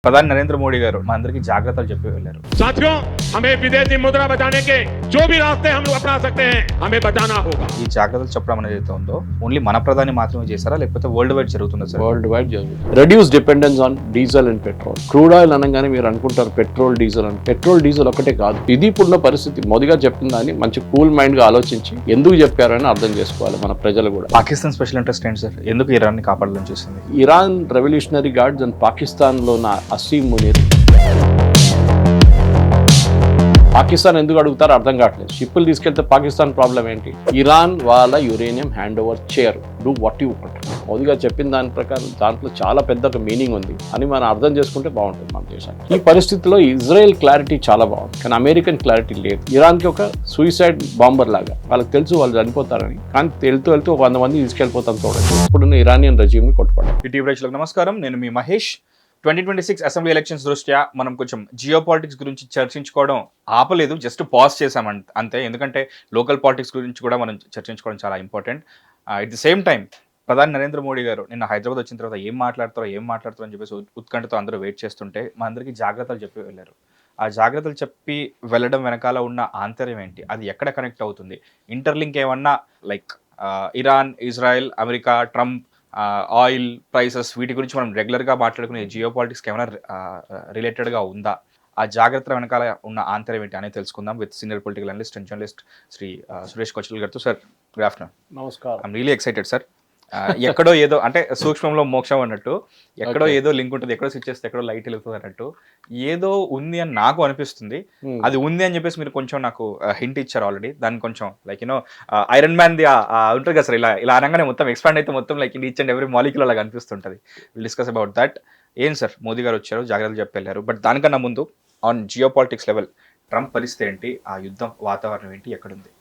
ప్రధాని నరేంద్ర మోడీ గారు మా అందరికీ జాగ్రత్తలు చెప్పి వెళ్ళారు. साथियों हमें विदेशी मुद्रा बचाने के जो भी रास्ते हम लोग अपना सकते हैं हमें बचाना होगा. ఈ జాగ్రత్తలు చెప్పడం అనేది ఏదైతే ఉందో ఓన్లీ మన ప్రధాని మాత్రమే చేశారా లేకపోతే వరల్డ్ వైడ్ జరుగుతుందా సార్? వరల్డ్ వైడ్ జరుగుతుంది. Reduce dependence on diesel and petrol. Crude oil అనగానే మీరు అనుకుంటారు పెట్రోల్ డీజిల్ అని. పెట్రోల్ డీజిల్ ఒకటే కాదు, ఇది ఇప్పుడున్న పరిస్థితి. మోదీ గారు చెప్పిన దాన్ని మంచి కూల్ మైండ్ గా ఆలోచించి ఎందుకు చెప్పారని అర్థం చేసుకోవాలి మన ప్రజలు కూడా. పాకిస్తాన్ స్పెషల్ ఇంట్రెస్ట్ ఏంటి సార్? ఎందుకు ఇరాన్ ని కాపాడాలని చూసింది? Iran revolutionary guards and Pakistan లో ఉన్న అసీం మునీర్ పాకిస్తాన్ ఎందుకు అడుగుతారో అర్థం కావట్లేదు. షిప్పులు తీసుకెళ్తే పాకిస్తాన్ ప్రాబ్లం ఏంటి? ఇరాన్ వాళ్ళ యురేనియం హ్యాండ్ ఓవర్ చేయరు. Do what you want. Modi గారు చెప్పిన దాని ప్రకారం దాంట్లో చాలా పెద్ద మీనింగ్ ఉంది అని మనం అర్థం చేసుకుంటే బాగుంటుంది మన దేశానికి. ఈ పరిస్థితిలో ఇజ్రాయెల్ క్లారిటీ చాలా బాగుంది, కానీ అమెరికన్ క్లారిటీ లేదు. ఇరాన్కి ఒక సూసైడ్ బాంబర్ లాగా వాళ్ళకి తెలుసు వాళ్ళు చనిపోతారని, కానీ వెళ్తూ ఒక 100 మంది తీసుకెళ్ళిపోతాం చూడండి. ఇప్పుడున్న ఇరానియన్ రెజ్యూమ్ ని కొట్టుకోవడం. టీవీ ప్రేక్షకులకు నమస్కారం, నేను మీ మహేష్. 2026 అసెంబ్లీ ఎలక్షన్స్ దృష్ట్యా మనం కొంచెం జియో పాలిటిక్స్ గురించి చర్చించుకోవడం ఆపలేదు, జస్ట్ పాజ్ చేసాం అంతే. ఎందుకంటే లోకల్ పాలిటిక్స్ గురించి కూడా మనం చర్చించుకోవడం చాలా important. At the same time ప్రధాని నరేంద్ర మోడీ గారు నిన్న హైదరాబాద్ వచ్చిన తర్వాత ఏం మాట్లాడతారో అని చెప్పేసి ఉత్కంఠతో అందరూ వెయిట్ చేస్తుంటే మా అందరికీ జాగ్రత్తలు చెప్పి వెళ్ళారు. ఆ జాగ్రత్తలు చెప్పి వెళ్ళడం వెనకాల ఉన్న ఆంతర్యం ఏంటి, అది ఎక్కడ కనెక్ట్ అవుతుంది, ఇంటర్లింక్ ఏమన్నా like Iran, Israel, America, Trump, oil prices, వీటి గురించి మనం రెగ్యులర్గా మాట్లాడుకునే జియో పాలిటిక్స్కి ఏమైనా రిలేటెడ్గా ఉందా, ఆ జాగ్రత్తల వెనకాల ఉన్న ఆంతర్యం ఏంటి అనేది తెలుసుకుందాం with senior political analyst and journalist Shri Suresh Kochal గారితో. Sir, good afternoon. నమస్కారం. I'm really excited sir. ఎక్కడో ఏదో అంటే సూక్ష్మంలో మోక్షం అన్నట్టు, ఎక్కడో ఏదో లింక్ ఉంటుంది, ఎక్కడో స్విచ్ చేస్తే ఎక్కడో లైట్ వెలుగుతుంది అన్నట్టు ఏదో ఉంది అని నాకు అనిపిస్తుంది. అది ఉంది అని చెప్పేసి మీరు కొంచెం నాకు హింట్ ఇచ్చారు ఆల్రెడీ. దాన్ని కొంచెం like you know iron man the ఉంటుంది కదా సార్, ఇలా అనగానే మొత్తం ఎక్స్పాండ్ అయితే మొత్తం like each and every molecule అలాగా అనిపిస్తుంటుంది. Will discuss about that. ఏం సార్, మోదీ గారు వచ్చారు, జాగ్రత్తలు చెప్పి వెళ్ళారు, బట్ దానికన్నా ముందు on geo politics level Trump పరిస్థితి ఏంటి, ఆ యుద్ధం వాతావరణం ఏంటి, ఎక్కడుంది?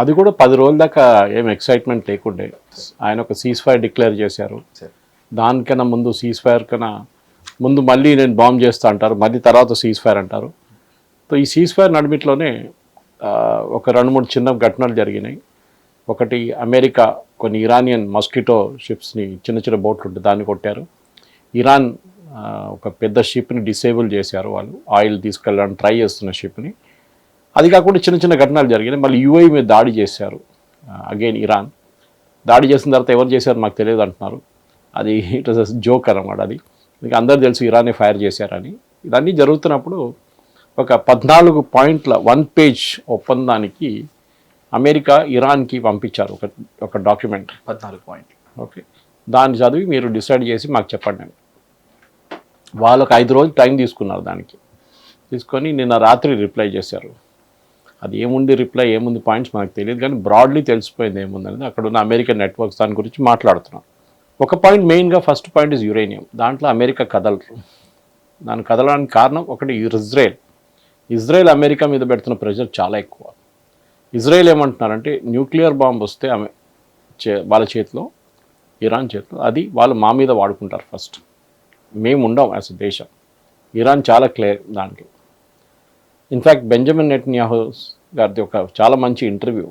అది కూడా 10 రోజుల దాకా ఏం ఎక్సైట్మెంట్ లేకుండే. ఆయన ఒక సీజ్ ఫైర్ డిక్లేర్ చేశారు. దానికన్నా ముందు సీజ్ ఫైర్ కన్నా ముందు మళ్ళీ నేను బాంబ్ చేస్తా అంటారు, మళ్ళీ తర్వాత సీజ్ ఫైర్ అంటారు. సో ఈ సీజ్ ఫైర్ నడిమిట్లోనే ఒక 2-3 చిన్న ఘటనలు జరిగినాయి. ఒకటి, అమెరికా కొన్ని ఇరానియన్ మస్కిటో షిప్స్ని, చిన్న బోట్లు ఉంటుంది, దాన్ని కొట్టారు. ఇరాన్ ఒక పెద్ద షిప్ని డిసేబుల్ చేశారు, వాళ్ళు ఆయిల్ తీసుకెళ్ళడానికి ట్రై చేస్తున్న షిప్ని. అది కాకుండా చిన్న ఘటనలు జరిగినాయి. మళ్ళీ యూఏఈ మీద దాడి చేశారు. అగైన్ ఇరాన్ దాడి చేసిన తర్వాత ఎవరు చేశారు మాకు తెలియదు అంటున్నారు. అది ఇట్ వాజ్ జోక్ అన్నమాట. అది మీకు అందరూ తెలుసు ఇరానే ఫైర్ చేశారని. ఇవన్నీ జరుగుతున్నప్పుడు ఒక 14 పాయింట్ల 1 పేజ్ ఒప్పందానికి అమెరికా ఇరాన్కి పంపించారు ఒక డాక్యుమెంట్. 14 పాయింట్లు. ఓకే, దాన్ని చదివి మీరు డిసైడ్ చేసి మాకు చెప్పండి అని. వాళ్ళు ఒక 5 రోజులు టైం తీసుకున్నారు. దానికి తీసుకొని నిన్న రాత్రి రిప్లై చేశారు. అది ఏముంది రిప్లై, ఏముంది పాయింట్స్ మనకు తెలియదు, కానీ బ్రాడ్లీ తెలిసిపోయింది ఏముందనేది. అక్కడ ఉన్న అమెరికన్ నెట్వర్క్స్ దాని గురించి మాట్లాడుతున్నాం. ఒక పాయింట్ మెయిన్గా, ఫస్ట్ పాయింట్ ఇస్ యురేనియం. దాంట్లో అమెరికా కదలరు. దాన్ని కదలడానికి కారణం ఒకటి, ఇజ్రాయెల్ అమెరికా మీద పెడుతున్న ప్రెషర్ చాలా ఎక్కువ. ఇజ్రాయెల్ ఏమంటున్నారంటే న్యూక్లియర్ బాంబ్ వస్తే వాళ్ళ చేతిలో, ఇరాన్ చేతిలో, అది వాళ్ళు మా మీద వాడుకుంటారు ఫస్ట్, మేము ఉండం యాజ్ ఎ దేశం. ఇరాన్ చాలా క్లియర్ దాంట్లో. ఇన్ఫ్యాక్ట్ బెంజమిన్ నెటన్యాహు గారిది ఒక చాలా మంచి ఇంటర్వ్యూ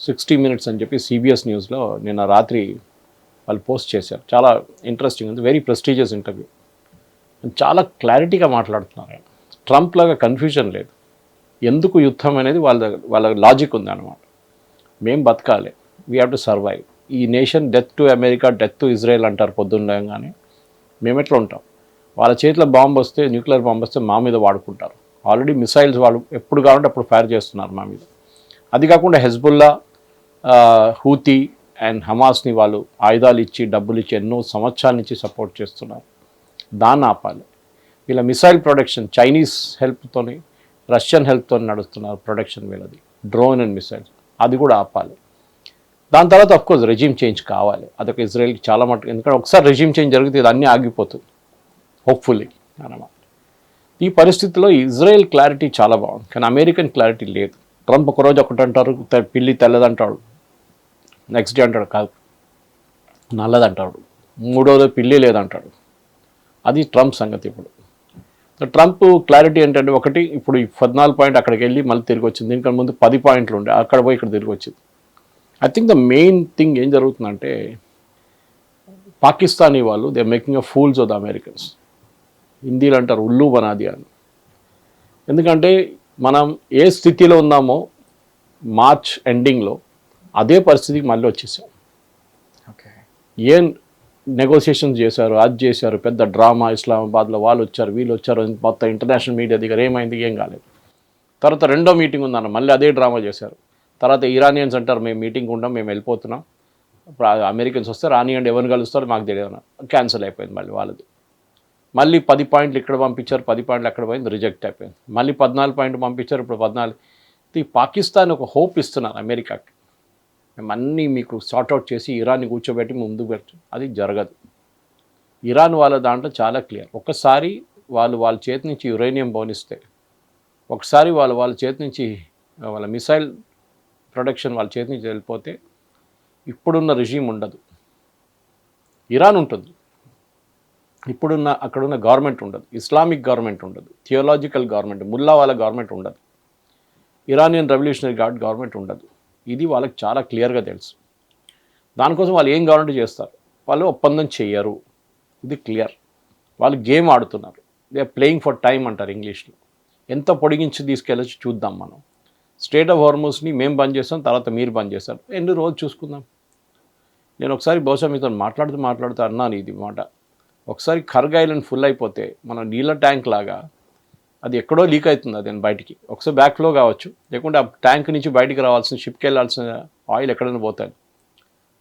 60 Minutes అని చెప్పి CBS న్యూస్లో నిన్న రాత్రి వాళ్ళు పోస్ట్ చేశారు. చాలా ఇంట్రెస్టింగ్ ఉంది, వెరీ ప్రెస్టీజియస్ ఇంటర్వ్యూ. చాలా మాట్లాడుతున్నారు ఆయన. ట్రంప్ లాగా కన్ఫ్యూజన్ లేదు. ఎందుకు యుద్ధం అనేది వాళ్ళ లాజిక్ ఉంది అనమాట. మేము బతకాలి, వీ హ్యావ్ టు సర్వైవ్. ఈ nation death to America, death to Israel అంటారు పొద్దున్నగానే. మేము ఎట్లా ఉంటాం? వాళ్ళ చేతిలో బాంబు వస్తే, న్యూక్లియర్ బాంబు వస్తే మా మీద వాడుకుంటారు. ఆల్రెడీ మిసైల్స్ వాళ్ళు ఎప్పుడు కావాలంటే అప్పుడు ఫైర్ చేస్తున్నారు మా మీద. అది కాకుండా హెజ్బుల్లా, హూతీ అండ్ హమాస్ని వాళ్ళు ఆయుధాలు ఇచ్చి, డబ్బులు ఇచ్చి ఎన్నో సంవత్సరాల నుంచి సపోర్ట్ చేస్తున్నారు. దాన్ని ఆపాలి. వీళ్ళ మిసైల్ ప్రొడక్షన్ చైనీస్ హెల్ప్తోని, రష్యన్ హెల్ప్తో నడుస్తున్నారు ప్రొడక్షన్ వీళ్ళది, డ్రోన్ అండ్ మిసైల్స్. అది కూడా ఆపాలి. దాని తర్వాత అఫ్కోర్స్ రెజ్యూమ్ చేంజ్ కావాలి. అదొక ఇజ్రాయెల్కి చాలా మటుకు, ఎందుకంటే ఒకసారి రెజ్యూమ్ చేంజ్ జరిగితే ఇది అన్నీ ఆగిపోతుంది హోప్ఫుల్లీ అన్నమాట. ఈ పరిస్థితిలో ఇజ్రాయెల్ క్లారిటీ చాలా బాగుంది, కానీ అమెరికన్ క్లారిటీ లేదు. ట్రంప్ ఒకరోజు ఒకటి అంటారు, పిల్లి తెల్లదంటాడు, నెక్స్ట్ డే అంటాడు కాదు నల్లదంటాడు, 3వ రోజు పిల్లి లేదంటాడు. అది ట్రంప్ సంగతి. ఇప్పుడు ట్రంప్ క్లారిటీ ఏంటంటే, ఒకటి, ఇప్పుడు ఈ 14 పాయింట్ అక్కడికి వెళ్ళి మళ్ళీ తిరిగి వచ్చింది. దీనికన్నా ముందు 10 పాయింట్లు ఉండే, అక్కడ పోయి ఇక్కడ తిరిగి వచ్చింది. I think the main thing ఏం జరుగుతుందంటే, పాకిస్తానీ వాళ్ళు they are making a fools of the Americans. హిందీలో అంటారు ఉల్లు బనాది అని. ఎందుకంటే మనం ఏ స్థితిలో ఉన్నామో మార్చ్ ఎండింగ్లో అదే పరిస్థితికి మళ్ళీ వచ్చేసాం. ఓకే. ఏం నెగోసియేషన్స్ చేశారు, అది చేశారు, పెద్ద డ్రామా, ఇస్లామాబాద్లో వాళ్ళు వచ్చారు, వీళ్ళు వచ్చారు, మొత్తం ఇంటర్నేషనల్ మీడియా దగ్గర ఏమైంది, ఏం కాలేదు. తర్వాత రెండో మీటింగ్ ఉందన్న, మళ్ళీ అదే డ్రామా చేశారు. తర్వాత ఇరానియన్స్ అంటారు మేము మీటింగ్ ఉంటాం, మేము వెళ్ళిపోతున్నాం, ఇప్పుడు అమెరికన్స్ వస్తే రానియండి, ఎవరిని కలుస్తారో మాకు తెలియదు, క్యాన్సిల్ అయిపోయింది మళ్ళీ వాళ్ళది. మళ్ళీ 10 పాయింట్లు ఇక్కడ పంపించారు, 10 పాయింట్లు అక్కడ పోయింది, రిజెక్ట్ అయిపోయింది. మళ్ళీ 14 పాయింట్లు పంపించారు, ఇప్పుడు 14. ఈ పాకిస్తాన్ ఒక హోప్ ఇస్తున్నారు అమెరికాకి, మేము అన్నీ మీకు సార్ట్అవుట్ చేసి ఇరాన్ని కూర్చోబెట్టి ముందుకు పెట్టి, అది జరగదు. ఇరాన్ వాళ్ళ దాంట్లో చాలా క్లియర్. ఒక్కసారి వాళ్ళ చేతి నుంచి యురేనియం బోనిస్తే, ఒకసారి వాళ్ళ చేతి నుంచి వాళ్ళ మిసైల్ ప్రొడక్షన్ వాళ్ళ చేతి నుంచి వెళ్ళిపోతే ఇప్పుడున్న రిజీమ్ ఉండదు. ఇరాన్ ఉంటుంది, ఇప్పుడున్న అక్కడున్న గవర్నమెంట్ ఉండదు, ఇస్లామిక్ గవర్నమెంట్ ఉండదు, థియోలాజికల్ గవర్నమెంట్, ముల్లా వాళ్ళ గవర్నమెంట్ ఉండదు, ఇరానియన్ రెవల్యూషనరీ గార్డ్ గవర్నమెంట్ ఉండదు. ఇది వాళ్ళకి చాలా క్లియర్గా తెలుసు. దానికోసం వాళ్ళు ఏం గవర్నమెంట్ చేస్తారు, వాళ్ళు ఒప్పందం చేయరు, ఇది క్లియర్. వాళ్ళు గేమ్ ఆడుతున్నారు, they are playing for time అంటారు ఇంగ్లీష్లో. ఎంత పొడిగించి తీసుకెళ్ళచ్చు చూద్దాం. మనం స్టేట్ ఆఫ్ హార్మోస్ని మేము బంద్ చేస్తాం, తర్వాత మీరు బంద్ చేస్తారు, ఎన్ని రోజు చూసుకుందాం. నేను ఒకసారి బహుశా మీతో మాట్లాడుతూ అన్నాను ఇది మాట. ఒకసారి ఖర్గ్ ఐలాండ్ ఫుల్ అయిపోతే మన నీళ్ళ ట్యాంక్ లాగా అది ఎక్కడో లీక్ అవుతుంది, అది బయటికి ఒకసారి బ్యాక్ ఫ్లో కావచ్చు, లేకుంటే ఆ ట్యాంక్ నుంచి బయటికి రావాల్సిన, షిప్కి వెళ్ళాల్సిన ఆయిల్ ఎక్కడైనా పోతుంది.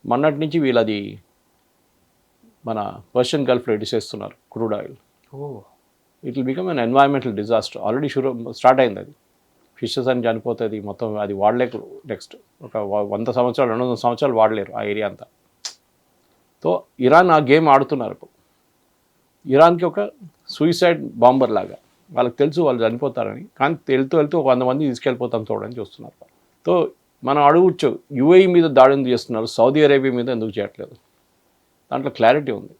మొన్నటి నుంచి వీళ్ళు అది మన పర్షియన్ గల్ఫ్లో ఇడిసేస్తున్నారు crude oil. It will become an environmental disaster. Already start అయింది. అది ఫిషెస్ అని చనిపోతుంది మొత్తం, అది వాడలేక నెక్స్ట్ ఒక 100 సంవత్సరాలు 200 సంవత్సరాలు వాడలేరు ఆ ఏరియా అంతా. సో ఇరాన్ ఆ గేమ్ ఆడుతున్నారు. ఇప్పుడు ఇరాన్కి ఒక సూయిసైడ్ బాంబర్ లాగా, వాళ్ళకి తెలుసు వాళ్ళు చనిపోతారని, కానీ వెళ్తూ ఒక 100 మంది తీసుకెళ్ళిపోతాం చూడని చూస్తున్నారు. సో మనం అడగచ్చు, యుఏఈ మీద దాడిని చేస్తున్నారు, సౌదీ అరేబియా మీద ఎందుకు చేయట్లేదు? దాంట్లో క్లారిటీ ఉంది.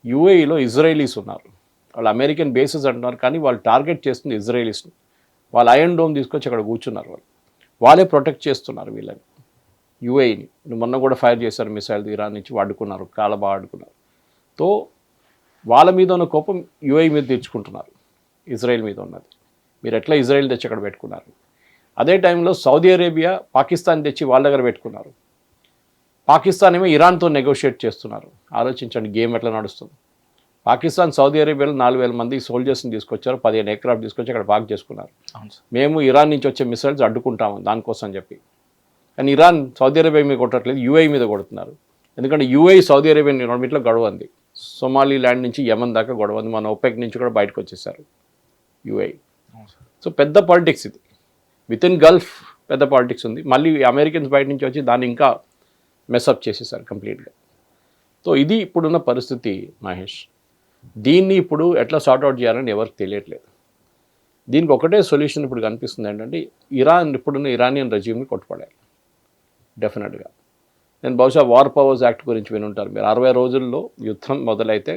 యుఏఈలో ఇజ్రాయలీస్ ఉన్నారు, వాళ్ళు అమెరికన్ బేసెస్ అంటున్నారు, కానీ వాళ్ళు టార్గెట్ చేస్తుంది ఇజ్రాయలీస్ని. వాళ్ళు ఐరన్ డోమ్ తీసుకొచ్చి అక్కడ కూర్చున్నారు, వాళ్ళే ప్రొటెక్ట్ చేస్తున్నారు వీళ్ళని, యుఏఈని. మొన్న కూడా ఫైర్ చేశారు మిసైల్, ఇరాన్ నుంచి వాడుకున్నారు, చాలా బాగా ఆడుకున్నారు. సో వాళ్ళ మీద ఉన్న కోపం యుఏఈ మీద తెచ్చుకుంటున్నారు, ఇజ్రాయెల్ మీద ఉన్నది. మీరు ఎట్లా ఇజ్రాయెల్ తెచ్చి అక్కడ పెట్టుకున్నారు? అదే టైంలో సౌదీ అరేబియా పాకిస్తాన్ తెచ్చి వాళ్ళ దగ్గర పెట్టుకున్నారు. పాకిస్తాన్ ఏమో ఇరాన్తో నెగోషియేట్ చేస్తున్నారు. ఆలోచించండి గేమ్ ఎట్లా నడుస్తుంది. పాకిస్తాన్ సౌదీ అరేబియాలో 4000 మంది సోల్జర్స్ని తీసుకొచ్చారు, 15 ఎయిర్క్రాఫ్ట్ తీసుకొచ్చి అక్కడ పార్క్ చేసుకున్నారు. మేము ఇరాన్ నుంచి వచ్చే మిసైల్స్ అడ్డుకుంటాము దానికోసం చెప్పి. కానీ ఇరాన్ సౌదీ అరేబియా మీద కొట్టట్లేదు, యుఏఈ మీద కొడుతున్నారు. ఎందుకంటే యుఏఈ సౌదీ అరేబియా రెండింటిలో గొడవ ఉంది. సొమాలి ల్యాండ్ నుంచి యమన్ దాకా గొడవ ఉంది. మన ఒపెక్ నుంచి కూడా బయటకు వచ్చేసారు యుఏఈ. సో పెద్ద పాలిటిక్స్ ఇది, విత్ ఇన్ గల్ఫ్ పెద్ద పాలిటిక్స్ ఉంది. మళ్ళీ అమెరికన్స్ బయట నుంచి వచ్చి దాన్ని ఇంకా మెస్అప్ చేసేసారు కంప్లీట్గా. సో ఇది ఇప్పుడున్న పరిస్థితి మహేష్. దీన్ని ఇప్పుడు ఎట్లా సార్ట్అవుట్ చేయాలని ఎవరికి తెలియట్లేదు. దీనికి ఒకటే సొల్యూషన్ ఇప్పుడు కనిపిస్తుంది ఏంటంటే, ఇప్పుడున్న ఇరానియన్ రెజ్యూమ్ని కొట్టుపడాలి డెఫినెట్గా. నేను బహుశా వార్ పవర్స్ యాక్ట్ గురించి వినుంటారు మీరు. 60 రోజుల్లో యుద్ధం మొదలైతే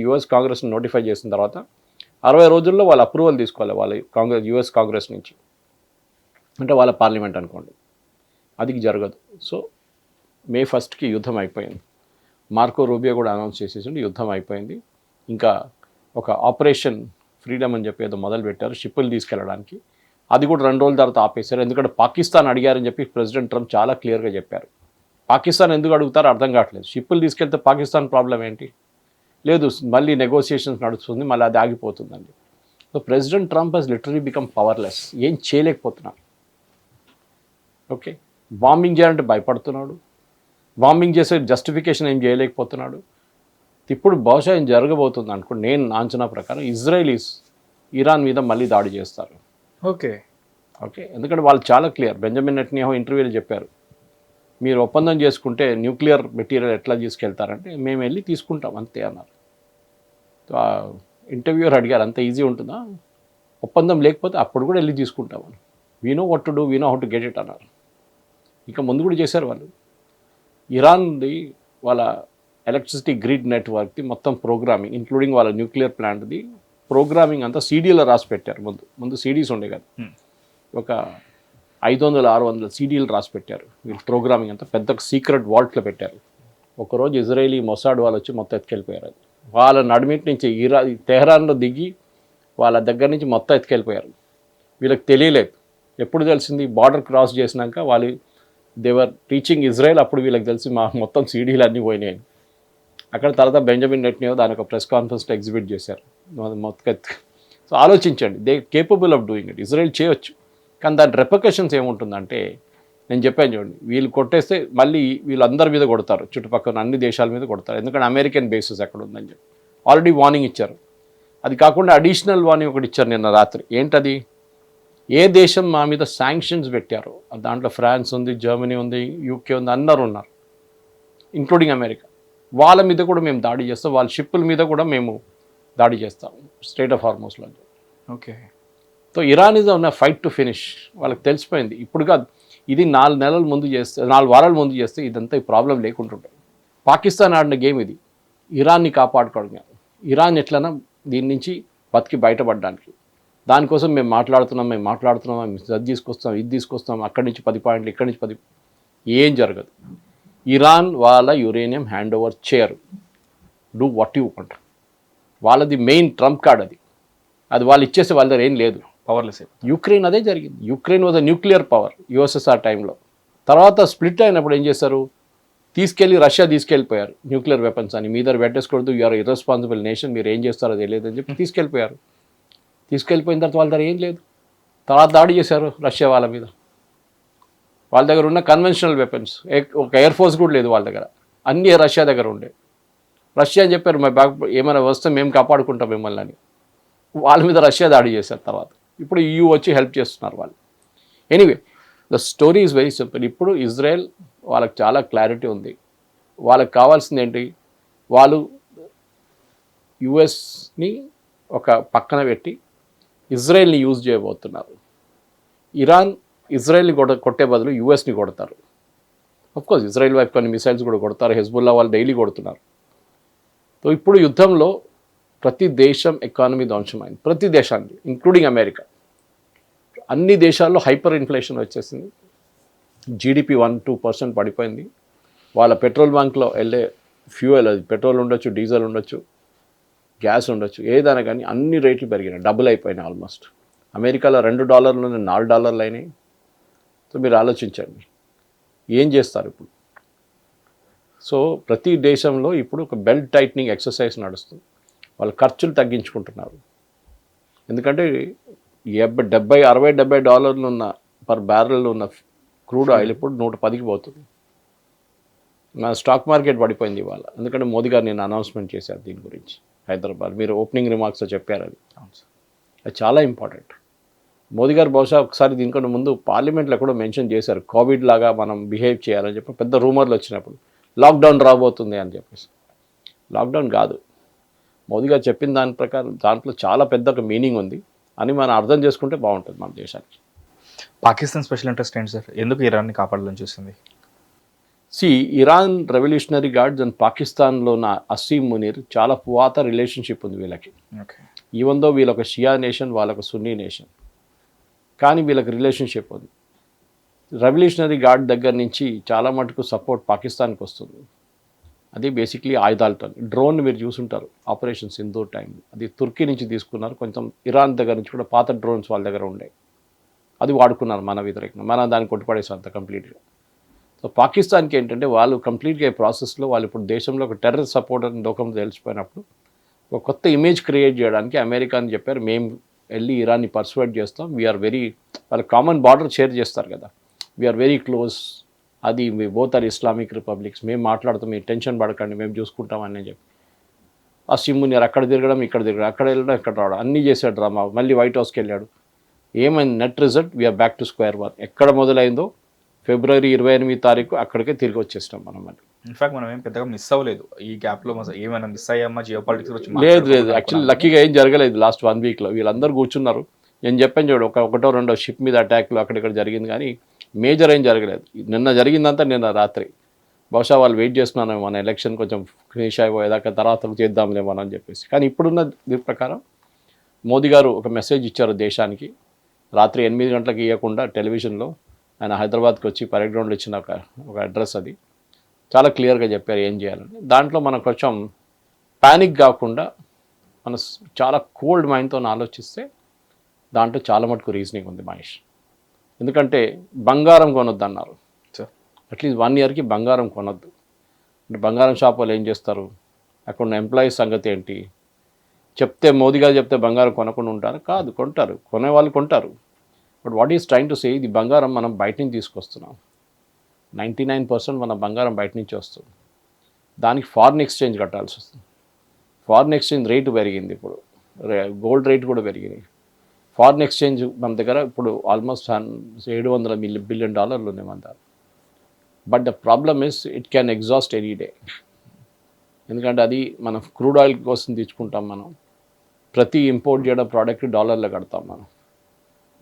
యుఎస్ కాంగ్రెస్ని నోటిఫై చేసిన తర్వాత 60 రోజుల్లో వాళ్ళ అప్రూవల్ తీసుకోవాలి, వాళ్ళ యుఎస్ కాంగ్రెస్ నుంచి, అంటే వాళ్ళ పార్లమెంట్ అనుకోండి. అది జరగదు. సో May 1st యుద్ధం అయిపోయింది. మార్కో రూబియో కూడా అనౌన్స్ చేసేసి యుద్ధం అయిపోయింది. ఇంకా ఒక ఆపరేషన్ ఫ్రీడమ్ అని చెప్పి ఏదో మొదలు పెట్టారు షిప్పులు తీసుకెళ్ళడానికి. అది కూడా 2 రోజుల తర్వాత ఆపేశారు. ఎందుకంటే పాకిస్తాన్ అడిగారని చెప్పి ప్రెసిడెంట్ ట్రంప్ చాలా క్లియర్గా చెప్పారు. పాకిస్తాన్ ఎందుకు అడుగుతారో అర్థం కావట్లేదు. షిప్పులు తీసుకెళ్తే పాకిస్తాన్ ప్రాబ్లం ఏంటి? లేదు, మళ్ళీ నెగోసియేషన్స్ నడుస్తుంది, మళ్ళీ అది ఆగిపోతుందండి. So president Trump he's literally become powerless. ఏం చేయలేకపోతున్నాడు. ఓకే, బాంబింగ్ చేయాలంటే భయపడుతున్నాడు, బాంబింగ్ చేసే జస్టిఫికేషన్ ఏం చేయలేకపోతున్నాడు. ఇప్పుడు బహుశా ఏం జరగబోతుంది అనుకోండి, నేను అంచనా ప్రకారం ఇజ్రాయలీస్ ఇరాన్ మీద మళ్ళీ దాడి చేస్తారు. ఓకే, ఎందుకంటే వాళ్ళు చాలా క్లియర్. బెంజమిన్ నెటన్యాహు ఇంటర్వ్యూలో చెప్పారు, మీరు ఒప్పందం చేసుకుంటే న్యూక్లియర్ మెటీరియల్ ఎట్లా తీసుకెళ్తారంటే మేము వెళ్ళి తీసుకుంటాం అంతే అన్నారు. ఇంటర్వ్యూర్ అడిగారు, అంత ఈజీ ఉంటుందా? ఒప్పందం లేకపోతే అప్పుడు కూడా వెళ్ళి తీసుకుంటామని. We know what to do, we know how to get it అన్నారు. ఇంకా ముందు కూడా చేశారు వాళ్ళు. ఇరాన్ది వాళ్ళ ఎలక్ట్రిసిటీ గ్రిడ్ నెట్వర్క్ది మొత్తం ప్రోగ్రామింగ్, ఇంక్లూడింగ్ వాళ్ళ న్యూక్లియర్ ప్లాంట్ది ప్రోగ్రామింగ్ అంతా సీడీలో రాసి పెట్టారు. ముందు సీడీస్ ఉండే కదా, ఒక 500-600 సీడీలు రాసి పెట్టారు. వీళ్ళు ప్రోగ్రామింగ్ అంతా పెద్ద సీక్రెట్ వాల్ట్లో పెట్టారు. ఒకరోజు ఇజ్రాయేలీ మొసాడ్ వాళ్ళు వచ్చి మొత్తం ఎత్తుకెళ్ళిపోయారు. అది వాళ్ళ నడిమిటి నుంచి తెహరాన్లో దిగి వాళ్ళ దగ్గర నుంచి మొత్తం ఎత్తుకెళ్ళిపోయారు. వీళ్ళకి తెలియలేదు. ఎప్పుడు తెలిసింది? బార్డర్ క్రాస్ చేసినాక వాళ్ళు దేవర్ రీచింగ్ ఇజ్రాయెల్. అప్పుడు వీళ్ళకి తెలిసి మా మొత్తం సీడీలు అన్నీ పోయినాయి. అక్కడ తర్వాత బెంజమిన్ నెటన్యాహు దాని ఒక ప్రెస్ కాన్ఫరెన్స్లో ఎగ్జిబిట్ చేశారు మొత్తం. సో ఆలోచించండి, they capable of doing it. Israel చేయొచ్చు, కానీ దాని రెపర్కషన్స్ ఏముంటుందంటే నేను చెప్పాను చూడండి, వీళ్ళు కొట్టేస్తే మళ్ళీ వీళ్ళందరి మీద కొడతారు, చుట్టుపక్కల అన్ని దేశాల మీద కొడతారు. ఎందుకంటే అమెరికన్ బేసెస్ ఎక్కడ ఉందని చెప్పి ఆల్రెడీ వార్నింగ్ ఇచ్చారు. అది కాకుండా అడిషనల్ వార్నింగ్ ఒకటి ఇచ్చారు నిన్న రాత్రి. ఏంటది? ఏ దేశం మా మీద శాంక్షన్స్ పెట్టారో దాంట్లో ఫ్రాన్స్ ఉంది, జర్మనీ ఉంది, యూకే ఉంది, అందరూ ఉన్నారు, ఇంక్లూడింగ్ అమెరికా. వాళ్ళ మీద కూడా మేము దాడి చేస్తాం, వాళ్ళ షిప్పుల మీద కూడా మేము దాడి చేస్తాం స్ట్రైట్ ఆఫ్ హార్మోస్లో. ఓకే. సో ఇరాన్ ఇస్ ఉన్న ఫైట్ టు ఫినిష్. వాళ్ళకి తెలిసిపోయింది. ఇప్పుడు కాదు, ఇది 4 నెలల ముందు చేస్తే, 4 వారాల ముందు చేస్తే ఇదంతా ఈ ప్రాబ్లం లేకుంటుంటుంది. పాకిస్తాన్ ఆడిన గేమ్ ఇది, ఇరాన్ని కాపాడుకోవడం. ఇరాన్ ఎట్లన్నా దీని నుంచి బతికి బయటపడడానికి. దానికోసం మేము మాట్లాడుతున్నాం, అది తీసుకొస్తాం, ఇది తీసుకొస్తాం, అక్కడి నుంచి 10 పాయింట్లు, ఇక్కడి నుంచి 10. ఏం జరగదు. ఇరాన్ వాళ్ళ యురేనియం హ్యాండ్ ఓవర్ చేయరు. Do what you want. వాళ్ళది మెయిన్ ట్రంప్ కార్డ్ అది. అది వాళ్ళు ఇచ్చేస్తే వాళ్ళ దగ్గర ఏం లేదు, పవర్లెస్. యుక్రెయిన్ అదే జరిగింది. Ukraine was a nuclear power USSR టైంలో. తర్వాత స్ప్లిట్ అయినప్పుడు ఏం చేశారు? రష్యా తీసుకెళ్ళిపోయారు న్యూక్లియర్ వెపన్స్ అని. మీ దగ్గర పెట్టేసుకోవద్దు, యూఆర్ ఇర్రెస్పాన్సిబుల్ నేషన్, మీరు ఏం చేస్తారో తెలియదని చెప్పి తీసుకెళ్ళిపోయారు. తీసుకెళ్ళిపోయిన తర్వాత వాళ్ళ దగ్గర ఏం లేదు. తర్వాత దాడి చేశారు రష్యా వాళ్ళ మీద. వాళ్ళ దగ్గర ఉన్న కన్వెన్షనల్ వెపన్స్, ఒక ఎయిర్ ఫోర్స్ కూడా లేదు వాళ్ళ దగ్గర, అన్నీ రష్యా దగ్గర ఉండే. రష్యా అని చెప్పారు, మా బ్యాక్ ఏమైనా వస్తే మేము కాపాడుకుంటాం మిమ్మల్ని అని. వాళ్ళ మీద రష్యా దాడి చేశారు. తర్వాత ఇప్పుడు EU వచ్చి హెల్ప్ చేస్తున్నారు వాళ్ళు. Anyway, the story is very simple. ఇప్పుడు ఇజ్రాయెల్ వాళ్ళకి చాలా క్లారిటీ ఉంది. వాళ్ళకి కావాల్సింది ఏంటి? వాళ్ళు యుఎస్ని ఒక పక్కన పెట్టి ఇజ్రాయెల్ని యూజ్ చేయబోతున్నారు. ఇరాన్ ఇజ్రాయెల్ని కొట్టే బదులు యుఎస్ని కొడతారు. అఫ్కోర్స్ ఇజ్రాయెల్ వైపు కొన్ని మిసైల్స్ కూడా కొడతారు. హెజ్బుల్లా వాళ్ళు డైలీ కొడుతున్నారు. సో ఇప్పుడు యుద్ధంలో ప్రతి దేశం ఎకానమీ ధ్వంసమైంది, ప్రతి దేశానికి, ఇంక్లూడింగ్ అమెరికా. అన్ని దేశాల్లో హైపర్ ఇన్ఫ్లేషన్ వచ్చేసింది. జీడిపి 1-2% పడిపోయింది. వాళ్ళ పెట్రోల్ బంక్లో వెళ్ళే ఫ్యూయల్, అది పెట్రోల్ ఉండొచ్చు, డీజిల్ ఉండొచ్చు, గ్యాస్ ఉండొచ్చు, ఏదైనా కానీ అన్ని రేట్లు పెరిగినాయి, డబుల్ అయిపోయినాయి ఆల్మోస్ట్. అమెరికాలో $2 $4 అయినాయి. సో మీరు ఆలోచించండి ఏం చేస్తారు ఇప్పుడు. సో ప్రతి దేశంలో ఇప్పుడు ఒక బెల్ట్ టైట్నింగ్ ఎక్సర్సైజ్ నడుస్తుంది. వాళ్ళ ఖర్చులు తగ్గించుకుంటున్నారు. ఎందుకంటే $60-70 ఉన్న పర్ బ్యారెల్ ఉన్న క్రూడ్ ఆయిల్ ఇప్పుడు 110కి పోతుంది. నా స్టాక్ మార్కెట్ పడిపోయింది ఇవాళ. ఎందుకంటే మోదీ గారు నేను అనౌన్స్మెంట్ చేశారు దీని గురించి హైదరాబాద్. మీరు ఓపెనింగ్ రిమార్క్స్లో చెప్పారు అది. అది చాలా ఇంపార్టెంట్. మోదీ గారు బహుశా ఒకసారి దీనికన్నా ముందు పార్లమెంట్లో కూడా మెన్షన్ చేశారు, కోవిడ్ లాగా మనం బిహేవ్ చేయాలని చెప్పి పెద్ద రూమర్లు వచ్చినప్పుడు. లాక్డౌన్ రాబోతుంది అని చెప్పేసి. లాక్డౌన్ కాదు, మోదీ గారు చెప్పిన దాని ప్రకారం దాంట్లో చాలా పెద్ద ఒక మీనింగ్ ఉంది అని మనం అర్థం చేసుకుంటే బాగుంటుంది మన దేశానికి. పాకిస్తాన్ స్పెషల్ ఇంట్రెస్ట్ ఏంటి సార్? ఎందుకు ఇరాన్ని కాపాడాలని చూస్తుంది? ఇరాన్ రెవల్యూషనరీ గార్డ్స్ అండ్ పాకిస్తాన్లో ఉన్న అసీమ్ మునీర్ చాలా పురాత రిలేషన్షిప్ ఉంది వీళ్ళకి. ఈవెన్ దో వీళ్ళొక షియా నేషన్, వాళ్ళొక సున్నీ నేషన్, కానీ వీళ్ళకి రిలేషన్షిప్ ఉంది. రెవల్యూషనరీ గార్డ్ దగ్గర నుంచి చాలా మటుకు సపోర్ట్ పాకిస్తాన్కి వస్తుంది. అది బేసిక్లీ ఆయుధాలతో. డ్రోన్ మీరు చూసుంటారు, ఆపరేషన్ సింధూర్ టైం, అది తుర్కీ నుంచి తీసుకున్నారు. కొంచెం ఇరాన్ దగ్గర నుంచి కూడా పాత డ్రోన్స్ వాళ్ళ దగ్గర ఉండే, అది వాడుకున్నారు మన వ్యతిరేకంగా. మనం దాన్ని కొట్టుపడేసాం అంత కంప్లీట్గా. సో పాకిస్తాన్కి ఏంటంటే వాళ్ళు కంప్లీట్గా ఈ ప్రాసెస్లో వాళ్ళు ఇప్పుడు దేశంలో ఒక టెర్రర్ సపోర్ట్ అని లోకంలో తెలిసిపోయినప్పుడు ఒక కొత్త ఇమేజ్ క్రియేట్ చేయడానికి అమెరికా అని చెప్పారు, మేము వెళ్ళి ఇరాన్ని పర్సువేట్ చేస్తాం, వీఆర్ వెరీ, వాళ్ళ కామన్ బార్డర్ షేర్ చేస్తారు కదా, వీఆర్ వెరీ క్లోజ్, అది మీ బోత్ ఆర్ ఇస్లామిక్ రిపబ్లిక్స్, మేము మాట్లాడుతాం, మీరు టెన్షన్ పడకండి, మేము చూసుకుంటామని చెప్పి ఆ సిమ్ముని అక్కడ తిరగడం, ఇక్కడ తిరగడం, అక్కడ వెళ్ళడం, ఇక్కడ రావడం, అన్నీ చేశాడు డ్రామా. మళ్ళీ వైట్ హౌస్కి వెళ్ళాడు. ఏమైంది? Net result we are back to square one. ఎక్కడ మొదలైందో ఫిబ్రవరి 28వ తారీఖు అక్కడికే తిరిగి వచ్చేస్తాం మనం. మళ్ళీ ఇన్ఫాక్ట్ మనం ఏం పెద్దగా మిస్ అవ్వలేదు ఈ గ్యాప్లో. ఏమైనా మిస్ అయ్యామా జియో పాలిటిక్స్ గురించి? లేదు, యాక్చువల్లీ లక్కీగా ఏం జరగలేదు లాస్ట్ 1 వీక్లో. వీళ్ళందరూ కూర్చున్నారు. నేను చెప్పాను చూడు, ఒకటో రెండో షిప్ మీద అటాక్లు అక్కడిక్కడ జరిగింది, కానీ మేజర్ ఏం జరగలేదు. నిన్న జరిగిందంతా నిన్న రాత్రి. బహుశా వాళ్ళు వెయిట్ చేస్తున్నాను మన ఎలక్షన్ కొంచెం ఫినిష్ అయిపోయేదాకా తర్వాత చేద్దాంలేమో అని చెప్పేసి. కానీ ఇప్పుడున్న దీని ప్రకారం మోదీ గారు ఒక మెసేజ్ ఇచ్చారు దేశానికి. రాత్రి 8 గంటలకు ఇవ్వకుండా టెలివిజన్లో ఆయన హైదరాబాద్కి వచ్చి పరేడ్ గ్రౌండ్లో ఇచ్చిన ఒక అడ్రస్, అది చాలా క్లియర్గా చెప్పారు ఏం చేయాలని. దాంట్లో మనం కొంచెం ప్యానిక్ కాకుండా మన చాలా కోల్డ్ మైండ్తో ఆలోచిస్తే దాంట్లో చాలా మటుకు రీజనింగ్ ఉంది మహేష్. ఎందుకంటే బంగారం కొనొద్దు అన్నారు, అట్లీస్ట్ 1 ఇయర్కి బంగారం కొనొద్దు అంటే బంగారం షాప్ వాళ్ళు ఏం చేస్తారు, అక్కడ ఉన్న ఎంప్లాయీస్ సంగతి ఏంటి, చెప్తే మోదీ గారు చెప్తే బంగారం కొనకుండా ఉంటారు, కాదు కొంటారు, కొనేవాళ్ళు కొంటారు. But what is trying to say, ఇది బంగారం మనం బయట నుంచి తీసుకొస్తున్నాం, 99% మన బంగారం బయట నుంచి వస్తుంది, దానికి ఫారిన్ ఎక్స్చేంజ్ కట్టాల్సి వస్తుంది. ఫారిన్ ఎక్స్చేంజ్ రేటు పెరిగింది, ఇప్పుడు గోల్డ్ రేట్ కూడా పెరిగినాయి. ఫారిన్ ఎక్స్చేంజ్ మన దగ్గర ఇప్పుడు ఆల్మోస్ట్ $700 బిలియన్ ఉన్నాయి మన దగ్గర. But the problem is it can exhaust any day. ఎందుకంటే అది మనం క్రూడ్ ఆయిల్ కోసం తెచ్చుకుంటాం, మనం ప్రతి ఇంపోర్ట్ చేయడం ప్రోడక్ట్ డాలర్లో కడతాం మనం.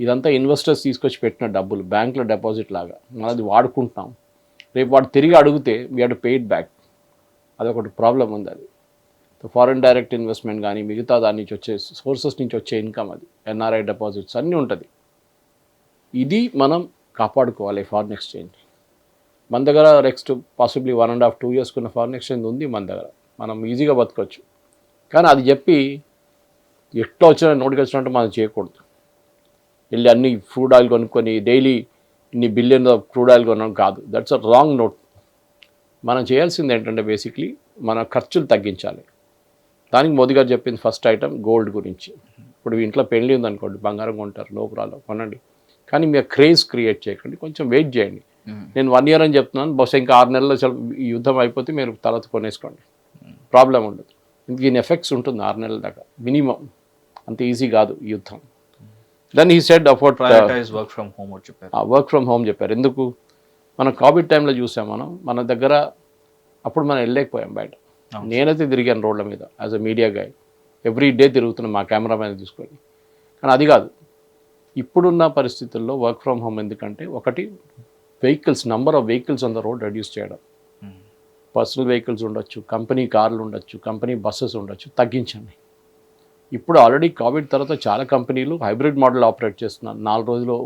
ఇదంతా ఇన్వెస్టర్స్ తీసుకొచ్చి పెట్టిన డబ్బులు, బ్యాంకులో డిపాజిట్ లాగా మనం అది వాడుకుంటున్నాం. రేపు వాడు తిరిగి అడిగితే we have to pay it back. అదొకటి ప్రాబ్లం ఉంది. అది ఫారిన్ డైరెక్ట్ ఇన్వెస్ట్మెంట్ కానీ మిగతా దాని నుంచి వచ్చే సోర్సెస్ నుంచి వచ్చే ఇన్కమ్, అది ఎన్ఆర్ఐ డిపాజిట్స్ అన్నీ ఉంటుంది. ఇది మనం కాపాడుకోవాలి ఫారిన్ ఎక్స్చేంజ్. మన దగ్గర నెక్స్ట్ పాసిబ్లీ 1.5-2 years కున్న ఫారిన్ ఎక్స్చేంజ్ ఉంది మన దగ్గర, మనం ఈజీగా బతకొచ్చు. కానీ అది చెప్పి ఎట్లా వచ్చినా నోటికి వచ్చినట్టు మనం చేయకూడదు. వెళ్ళి అన్ని క్రూడ్ ఆయిల్ కొనుక్కొని డైలీ ఇన్ని బిలియన్ క్రూడ్ ఆయిల్ కొనడం కాదు, దట్స్ అ రాంగ్ నోట్. మనం చేయాల్సింది ఏంటంటే బేసిక్లీ మన ఖర్చులు తగ్గించాలి. దానికి మోదీ గారు చెప్పింది ఫస్ట్ ఐటమ్ గోల్డ్ గురించి. ఇప్పుడు ఇంట్లో పెళ్ళి ఉందనుకోండి, బంగారం కొంటారు, నో ప్రాబ్లం కొనండి, కానీ మీరు క్రేజ్ క్రియేట్ చేయకండి, కొంచెం వెయిట్ చేయండి. నేను 1 year అని చెప్తున్నాను, బహుశా ఇంకా 6 నెలల్లో ఈ యుద్ధం అయిపోతే మీరు తర్వాత కొనేసుకోండి, ప్రాబ్లం ఉండదు. దీని ఎఫెక్ట్స్ ఉంటుంది 6 నెలల దాకా మినిమం, అంత ఈజీ కాదు ఈ యుద్ధం. Then he said about work from home చెప్పారు. వర్క్ ఫ్రమ్ హోమ్ చెప్పారు. ఎందుకు, మనం కోవిడ్ టైంలో చూసాం, మన దగ్గర అప్పుడు మనం వెళ్ళలేకపోయాం బయట. నేనైతే తిరిగాను రోడ్ల మీద as a media guy, every day తిరుగుతున్నాం మా కెమెరామెన్ తీసుకొని. కానీ అది కాదు ఇప్పుడున్న పరిస్థితుల్లో వర్క్ ఫ్రమ్ హోమ్. ఎందుకంటే ఒకటి vehicles, number of vehicles on the road reduce చేయడం, పర్సనల్ వెహికల్స్ ఉండొచ్చు, కంపెనీ కార్లు ఉండొచ్చు, కంపెనీ బస్సెస్ ఉండొచ్చు, తగ్గించండి. ఇప్పుడు ఆల్రెడీ కోవిడ్ తర్వాత చాలా కంపెనీలు హైబ్రిడ్ మోడల్ ఆపరేట్ చేస్తున్నారు. 4 రోజులు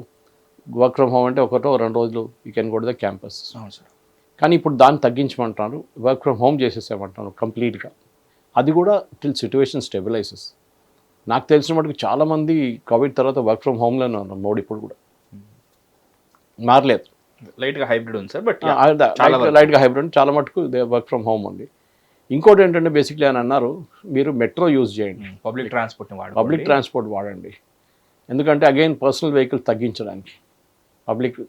వర్క్ ఫ్రమ్ హోమ్ అంటే 1-2 రోజులు you can go to the campus. కానీ ఇప్పుడు దాన్ని తగ్గించమంటున్నారు, వర్క్ ఫ్రమ్ హోమ్ చేసేసామంటున్నారు కంప్లీట్గా. అది కూడా టిల్ సిచ్యువేషన్ స్టెబిలైజెస్. నాకు తెలిసిన మటుకు చాలామంది కోవిడ్ తర్వాత వర్క్ ఫ్రమ్ హోమ్లోనే ఉన్నారు. మోడీ ఇప్పుడు కూడా మారలేదు, లైట్గా హైబ్రిడ్ ఉంది సార్, బట్ లైట్గా హైబ్రిడ్ చాలా మటుకు వర్క్ ఫ్రమ్ హోమ్ ఉంది. ఇంకోటి ఏంటంటే బేసిక్లీ అని అన్నారు, మీరు మెట్రో యూజ్ చేయండి, పబ్లిక్ ట్రాన్స్పోర్ట్ వాడండి. ఎందుకంటే అగైన్ పర్సనల్ వెహికల్ తగ్గించడానికి పబ్లిక్.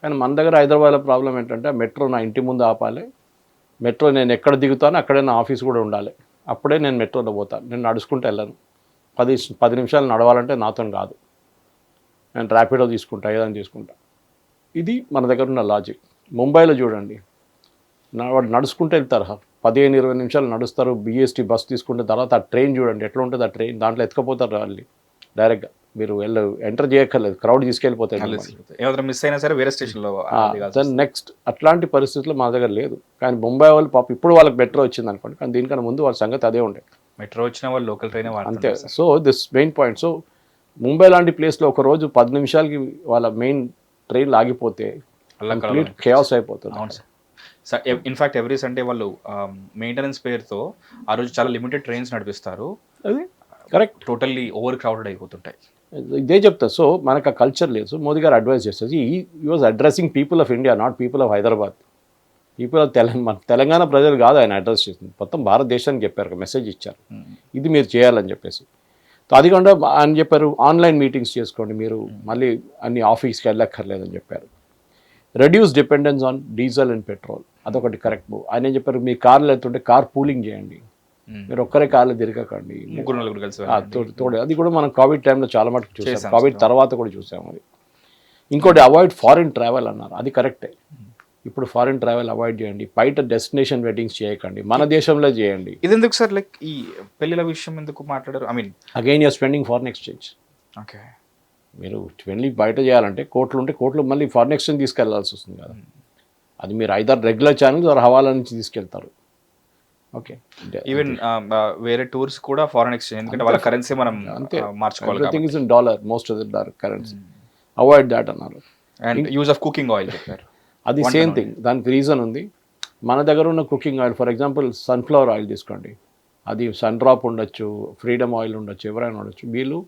కానీ మన దగ్గర హైదరాబాద్లో ప్రాబ్లం ఏంటంటే మెట్రో నా ఇంటి ముందు ఆపాలి, మెట్రో నేను ఎక్కడ దిగుతానో అక్కడే నా ఆఫీస్ కూడా ఉండాలి, అప్పుడే నేను మెట్రోలో పోతాను. నేను నడుచుకుంటూ వెళ్ళను, 10 నిమిషాలు నడవాలంటే నాతో కాదు, నేను ర్యాపిడో తీసుకుంటా, ఏదైనా తీసుకుంటా. ఇది మన దగ్గర ఉన్న లాజిక్. ముంబైలో చూడండి, వాడు నడుచుకుంటూ వెళ్తారు, 15-20 నిమిషాలు నడుస్తారు, BST బస్ తీసుకుంటే తర్వాత ఆ ట్రైన్ చూడండి ఎట్లా ఉంటుంది, ఆ ట్రైన్ దాంట్లో ఎత్తుకపోతారు వాళ్ళు డైరెక్ట్గా. మీరు ఎంటర్ చేయక్కర్లేదు, క్రౌడ్ తీసుకెళ్ళిపోతాయి. మిస్ అయినా సరే వేరే స్టేషన్లో. నెక్స్ట్ అట్లాంటి పరిస్థితుల్లో మా దగ్గర లేదు. కానీ ముంబై వాళ్ళు పాప ఇప్పుడు వాళ్ళకి మెట్రో వచ్చింది అనుకోండి, కానీ దీనికన్నా ముందు వాళ్ళ సంగతి అదే ఉండే. మెట్రో వచ్చిన వాళ్ళు లోకల్ ట్రైన్ అంతే. So this main point. So Mumbai లాంటి ప్లేస్లో ఒక రోజు 10 నిమిషాలకి వాళ్ళ మెయిన్ ట్రైన్లు ఆగిపోతే కంప్లీట్ కేయాస్ అయిపోతుంది. అవును సార్. ఇన్ఫాక్ట్ ఎవ్రీ సండే వాళ్ళు మెయింటెనెన్స్ పేరుతో ఆ రోజు చాలా లిమిటెడ్ ట్రైన్స్ నడిపిస్తారు. అది కరెక్ట్, టోటల్లీ ఓవర్ క్రౌడెడ్ అయిపోతుంటాయి. ఇదే చెప్తా. సో మనకు ఆ కల్చర్ లేదు. సో మోదీ గారు అడ్వైస్ చేస్తారు, ఈ was addressing people of India, not people of Hyderabad. People of Telangana ప్రజలు కాదు ఆయన అడ్రస్ చేసింది, మొత్తం భారతదేశానికి చెప్పారు, మెసేజ్ ఇచ్చారు, ఇది మీరు చేయాలని చెప్పేసి. సో అది కాకుండా ఆయన చెప్పారు ఆన్లైన్ మీటింగ్స్ చేసుకోండి, మీరు మళ్ళీ అన్ని ఆఫీస్కి వెళ్ళక్కర్లేదని చెప్పారు. Reduce dependence on diesel and petrol, అదొకటి కరెక్ట్ మూవ్. ఆయన ఏం చెప్పారు, మీ కార్లు వెళ్తుంటే కార్ పూలింగ్ చేయండి, మీరు ఒక్కరే కార్లు తిరగకండి, 3-4 కలిసి. అది కూడా మనం కోవిడ్ టైంలో చాలా మటుకు చూసాం, కోవిడ్ తర్వాత కూడా చూసాము అది. ఇంకోటి అవాయిడ్ ఫారిన్ ట్రావెల్ అన్నారు, అది కరెక్టే. ఇప్పుడు ఫారిన్ ట్రావెల్ అవాయిడ్ చేయండి, బయట డెస్టినేషన్ వెడ్డింగ్స్ చేయకండి, మన దేశంలో చేయండి. ఇది ఎందుకు సార్, లైక్ ఈ పెళ్లిల విషయం ఎందుకు మాట్లాడారు? I mean again you're spending foreign exchange. Okay, మీరు వెళ్ళి బయట చేయాలంటే కోట్లు ఉంటే కోట్లు మళ్ళీ ఫారిన్ ఎక్స్చేంజ్ తీసుకెళ్లాల్సి వస్తుంది కదా. అది మీరు ఐదర్ రెగ్యులర్ ఛానల్స్ ఆర్ హవాలా నుంచి తీసుకెళ్తారు. ఓకే, ఈవెన్ వేరే టూర్స్ కూడా ఫారిన్ ఎక్స్చేంజ్, ఎందుకంటే వాళ్ళ కరెన్సీ మనం మార్చుకోవాలి. Everything is in dollar, most of the currency. Avoid that అన్నారు. And use of cooking oil చెప్పారు, అది సేమ్ థింగ్. దానికి రీజన్ ఉంది. మన దగ్గర ఉన్న cooking oil, for example sunflower oil తీసుకోండి, అది సన్ డ్రాప్ ఉండొచ్చు, ఫ్రీడమ్ ఆయిల్ ఉండొచ్చు, ఎవరైనా ఉండొచ్చు. వీళ్ళు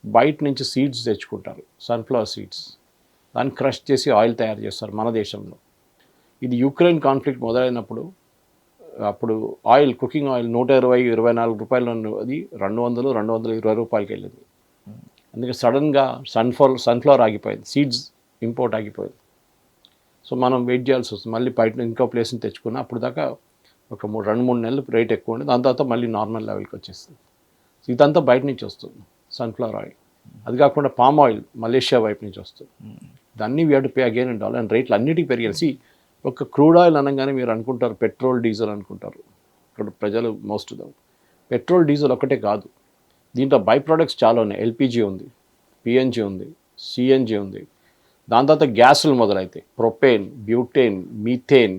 బయట నుంచి సీడ్స్ తెచ్చుకుంటారు, సన్ఫ్లవర్ సీడ్స్, దాన్ని క్రష్ చేసి ఆయిల్ తయారు చేస్తారు మన దేశంలో. ఇది యుక్రెయిన్ కాన్ఫ్లిక్ట్ మొదలైనప్పుడు అప్పుడు ఆయిల్, కుకింగ్ ఆయిల్ 120-124 రూపాయలు అది 220 రూపాయలకి వెళ్ళింది. అందుకే సడన్గా సన్ఫ్లవర్ ఆగిపోయింది, సీడ్స్ ఇంపోర్ట్ ఆగిపోయింది. సో మనం వెయిట్ చేయాల్సి వస్తుంది, మళ్ళీ బయట ఇంకో ప్లేస్ని తెచ్చుకున్న అప్పుడు దాకా ఒక 2-3 నెలలు రేట్ ఎక్కువ ఉంది, దాని తర్వాత మళ్ళీ నార్మల్ లెవెల్కి వచ్చేస్తుంది. సో ఇదంతా బయట నుంచి వస్తుంది సన్ఫ్లవర్ ఆయిల్. అది కాకుండా పామ్ ఆయిల్ మలేషియా వైపు నుంచి వస్తుంది. దాన్ని we have to pay again in dollar. And రేట్లు అన్నిటికీ పెరిగాయి. ఒక క్రూడ్ ఆయిల్ అనగానే మీరు అనుకుంటారు పెట్రోల్ డీజిల్ అనుకుంటారు, ఇక్కడ ప్రజలు మోస్ట్ పెట్రోల్ డీజిల్ ఒకటే కాదు, దీంట్లో బై ప్రోడక్ట్స్ చాలా ఉన్నాయి. ఎల్పిజి ఉంది, పిఎన్జి ఉంది, సిఎన్జి ఉంది, దాని తర్వాత గ్యాసులు మొదలైతాయి, ప్రొపేన్, బ్యూటేన్, మీథేన్,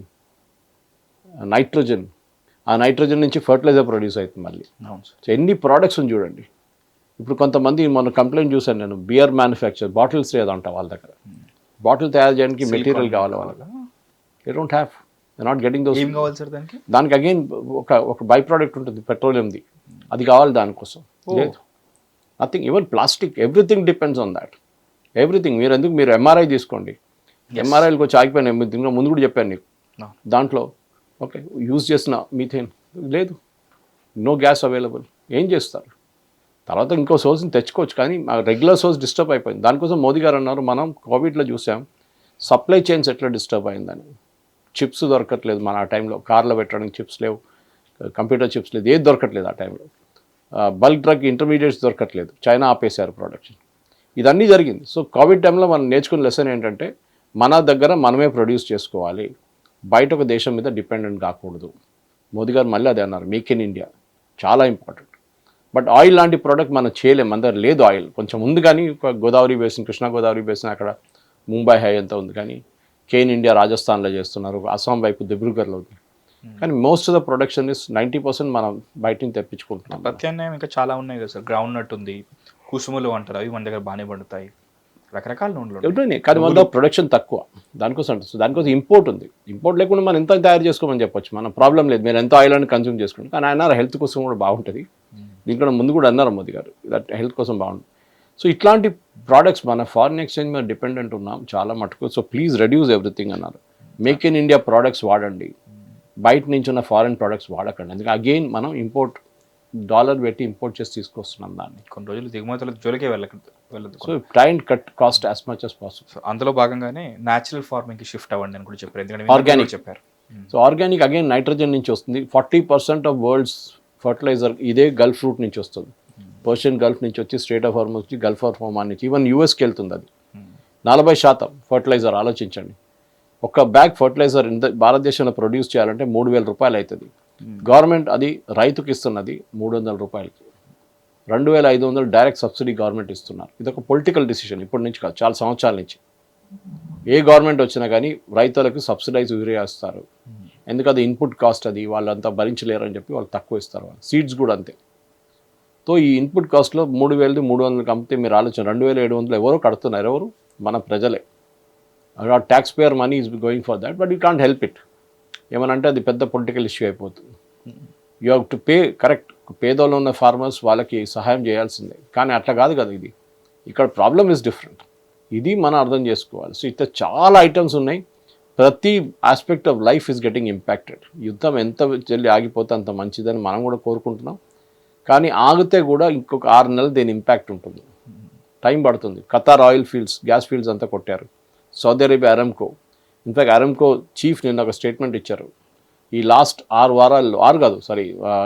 నైట్రోజన్. ఆ నైట్రోజన్ నుంచి ఫర్టిలైజర్ ప్రొడ్యూస్ అవుతుంది మళ్ళీ. సో ఎన్ని ప్రోడక్ట్స్ ఉంది చూడండి. ఇప్పుడు కొంతమంది మొన్న కంప్లైంట్ చూశాను నేను, బియర్ మ్యానుఫ్యాక్చర్ బాటిల్స్ లేదంట వాళ్ళ దగ్గర. బాటిల్ తయారు చేయడానికి మెటీరియల్ కావాలి వాళ్ళకి, they don't have, they not getting those. ఏం కావాలి సార్ దానికి? దానికి అగైన్ ఒక బై ప్రోడక్ట్ ఉంటుంది పెట్రోలియంది, అది కావాలి దానికోసం. లేదు, nothing, even plastic, everything depends on that. Everything. మీరు ఎంఆర్ఐ తీసుకోండి, ఎంఆర్ఐలకు వచ్చి ఆగిపోయిన దీనిలో ముందు కూడా చెప్పాను నీకు, దాంట్లో ఓకే యూజ్ చేసిన మీథేన్ లేదు, నో గ్యాస్ అవైలబుల్, ఏం చేస్తారు? తర్వాత ఇంకో సోర్స్ని తెచ్చుకోవచ్చు, కానీ రెగ్యులర్ సోర్స్ డిస్టర్బ్ అయిపోయింది. దానికోసం మోదీ గారు అన్నారు, మనం కోవిడ్లో చూసాం సప్లై చైన్స్ ఎట్లా డిస్టర్బ్ అయిందని. చిప్స్ దొరకట్లేదు మన ఆ టైంలో, కార్లో పెట్టడానికి చిప్స్ లేవు, కంప్యూటర్ చిప్స్ లేదు, ఏది దొరకట్లేదు ఆ టైంలో. బల్క్ డ్రగ్ ఇంటర్మీడియట్స్ దొరకట్లేదు, చైనా ఆపేశారు ప్రొడక్షన్. ఇదన్నీ జరిగింది. సో కోవిడ్ టైంలో మనం నేర్చుకున్న లెసన్ ఏంటంటే మన దగ్గర మనమే ప్రొడ్యూస్ చేసుకోవాలి, బయట ఒక దేశం మీద డిపెండెంట్ కాకూడదు. మోదీ గారు మళ్ళీ అదే అన్నారు, మేక్ ఇన్ ఇండియా చాలా ఇంపార్టెంట్. బట్ ఆయిల్ లాంటి ప్రోడక్ట్ మనం చేయలేం, మన దగ్గర లేదు ఆయిల్. కొంచెం ఉంది కానీ గోదావరి బేసిన్, కృష్ణా గోదావరి బేసిన్ అక్కడ ముంబై హై అంతా ఉంది, కానీ కేన్ ఇండియా రాజస్థాన్లో చేస్తున్నారు, అస్సాం వైపు దిబ్రూగఢ్లో ఉంది. కానీ most of the production is 90% మనం బయట నుంచి తెప్పించుకుంటున్నాం. ప్రత్యామ్నాయం ఇంకా చాలా ఉన్నాయి కదా సార్, గ్రౌండ్ నట్ ఉంది, కుసుములు అంటారు, అవి మన దగ్గర బాగానే పండుతాయి, రకరకాల నూనెలు ఉన్నాయి. కానీ మన ప్రొడక్షన్ తక్కువ, దానికోసం అంటుంది. దానికోసం ఇంపోర్ట్ ఉంది. ఇంపోర్ట్ లేకుండా మనం ఎంత తయారు చేసుకోమని చెప్పొచ్చు, మన ప్రాబ్లం లేదు, మీరు ఎంత ఆయిల్ అని కన్జ్యూమ్ చేసుకుంటాం. కానీ ఆయన హెల్త్ కోసం కూడా బాగుంటుంది, దీంట్లో ముందు కూడా అన్నారు మోదీ గారు, దట్ హెల్త్ కోసం బాగుంటుంది. సో ఇట్లాంటి ప్రోడక్ట్స్ మన ఫారిన్ ఎక్స్చేంజ్ మీద డిపెండెంట్ ఉన్నాం చాలా మటుకు. సో ప్లీజ్ రెడ్యూస్ ఎవ్రీథింగ్ అన్నారు. మేక్ ఇన్ ఇండియా ప్రోడక్ట్స్ వాడండి, బయట నుంచి ఉన్న ఫారిన్ ప్రోడక్ట్స్ వాడకండి. అందుకే అగైన్ మనం ఇంపోర్ట్ డాలర్ పెట్టి ఇంపోర్ట్ చేసి తీసుకొస్తున్నాం దాన్ని. కొన్ని రోజులు దిగుమతుల జోలికే వెళ్ళదు. So try and cut cost as much as possible. So అందులో భాగంగానే న్యాచురల్ ఫార్మింగ్కి షిఫ్ట్ అవ్వండి అని కూడా చెప్పారు, ఎందుకంటే ఆర్గానిక్ చెప్పారు. సో ఆర్గానిక్ అగైన్ నైట్రోజన్ నుంచి వస్తుంది. 40% ఆఫ్ వరల్డ్స్ ఫర్టిలైజర్ ఇదే గల్ఫ్ రూట్ నుంచి వస్తుంది. పర్షియన్ గల్ఫ్ నుంచి వచ్చి స్ట్రేట్ ఆఫ్ హార్మోన్స్ నుంచి, గల్ఫ్ ఆఫ్ ఒమాన్ నుంచి, ఈవెన్ యూఎస్కి వెళ్తుంది. అది 40% ఫర్టిలైజర్. ఆలోచించండి, ఒక బ్యాగ్ ఫర్టిలైజర్ ఇంత భారతదేశంలో ప్రొడ్యూస్ చేయాలంటే 3,000 రూపాయలు అవుతుంది. గవర్నమెంట్ అది రైతుకి ఇస్తున్నది 300 రూపాయలకి, 2,500 డైరెక్ట్ సబ్సిడీ గవర్నమెంట్ ఇస్తున్నారు. ఇది ఒక పొలిటికల్ డిసిషన్, ఇప్పటి నుంచి కాదు, చాలా సంవత్సరాల నుంచి. ఏ గవర్నమెంట్ వచ్చినా కానీ రైతులకు సబ్సిడైజ్ యూరియా ఇస్తారు, ఎందుకంటే ఇన్పుట్ కాస్ట్ అది వాళ్ళంతా భరించలేరు అని చెప్పి వాళ్ళు తక్కువ ఇస్తారు. వాళ్ళు సీడ్స్ కూడా అంతే. సో ఈ ఇన్పుట్ కాస్ట్లో 3,300 అమ్మితే మీరు ఆలోచన 2,700 ఎవరో కడుతున్నారు, ఎవరు? మన ప్రజలే. Tax payer money is going for that, but you can't help it. ఏమనంటే అది పెద్ద పొలిటికల్ ఇష్యూ అయిపోతుంది. You have to pay, correct. పేదోళ్ళు ఉన్న ఫార్మర్స్ వాళ్ళకి సహాయం చేయాల్సిందే, కానీ అట్లా కాదు కదా ఇది. ఇక్కడ ప్రాబ్లమ్ ఇస్ డిఫరెంట్, ఇది మనం అర్థం చేసుకోవాలి. సో ఇట్లా చాలా ఐటమ్స్ ఉన్నాయి, ప్రతి aspect of life is getting impacted. యుద్ధం ఎంత జల్లి ఆగిపోతే అంత మంచిదని మనం కూడా కోరుకుంటున్నాం, కానీ ఆగితే కూడా ఇంకొక 6 నెలలు దీని ఇంపాక్ట్ ఉంటుంది, టైం పడుతుంది. Qatar oil fields, gas fields అంతా కొట్టారు. Saudi Arabia Aramco, in fact Aramco chief నిన్న ఒక స్టేట్మెంట్ ఇచ్చారు, ఈ లాస్ట్ 6 వారాల్లో, 6 కాదు సారీ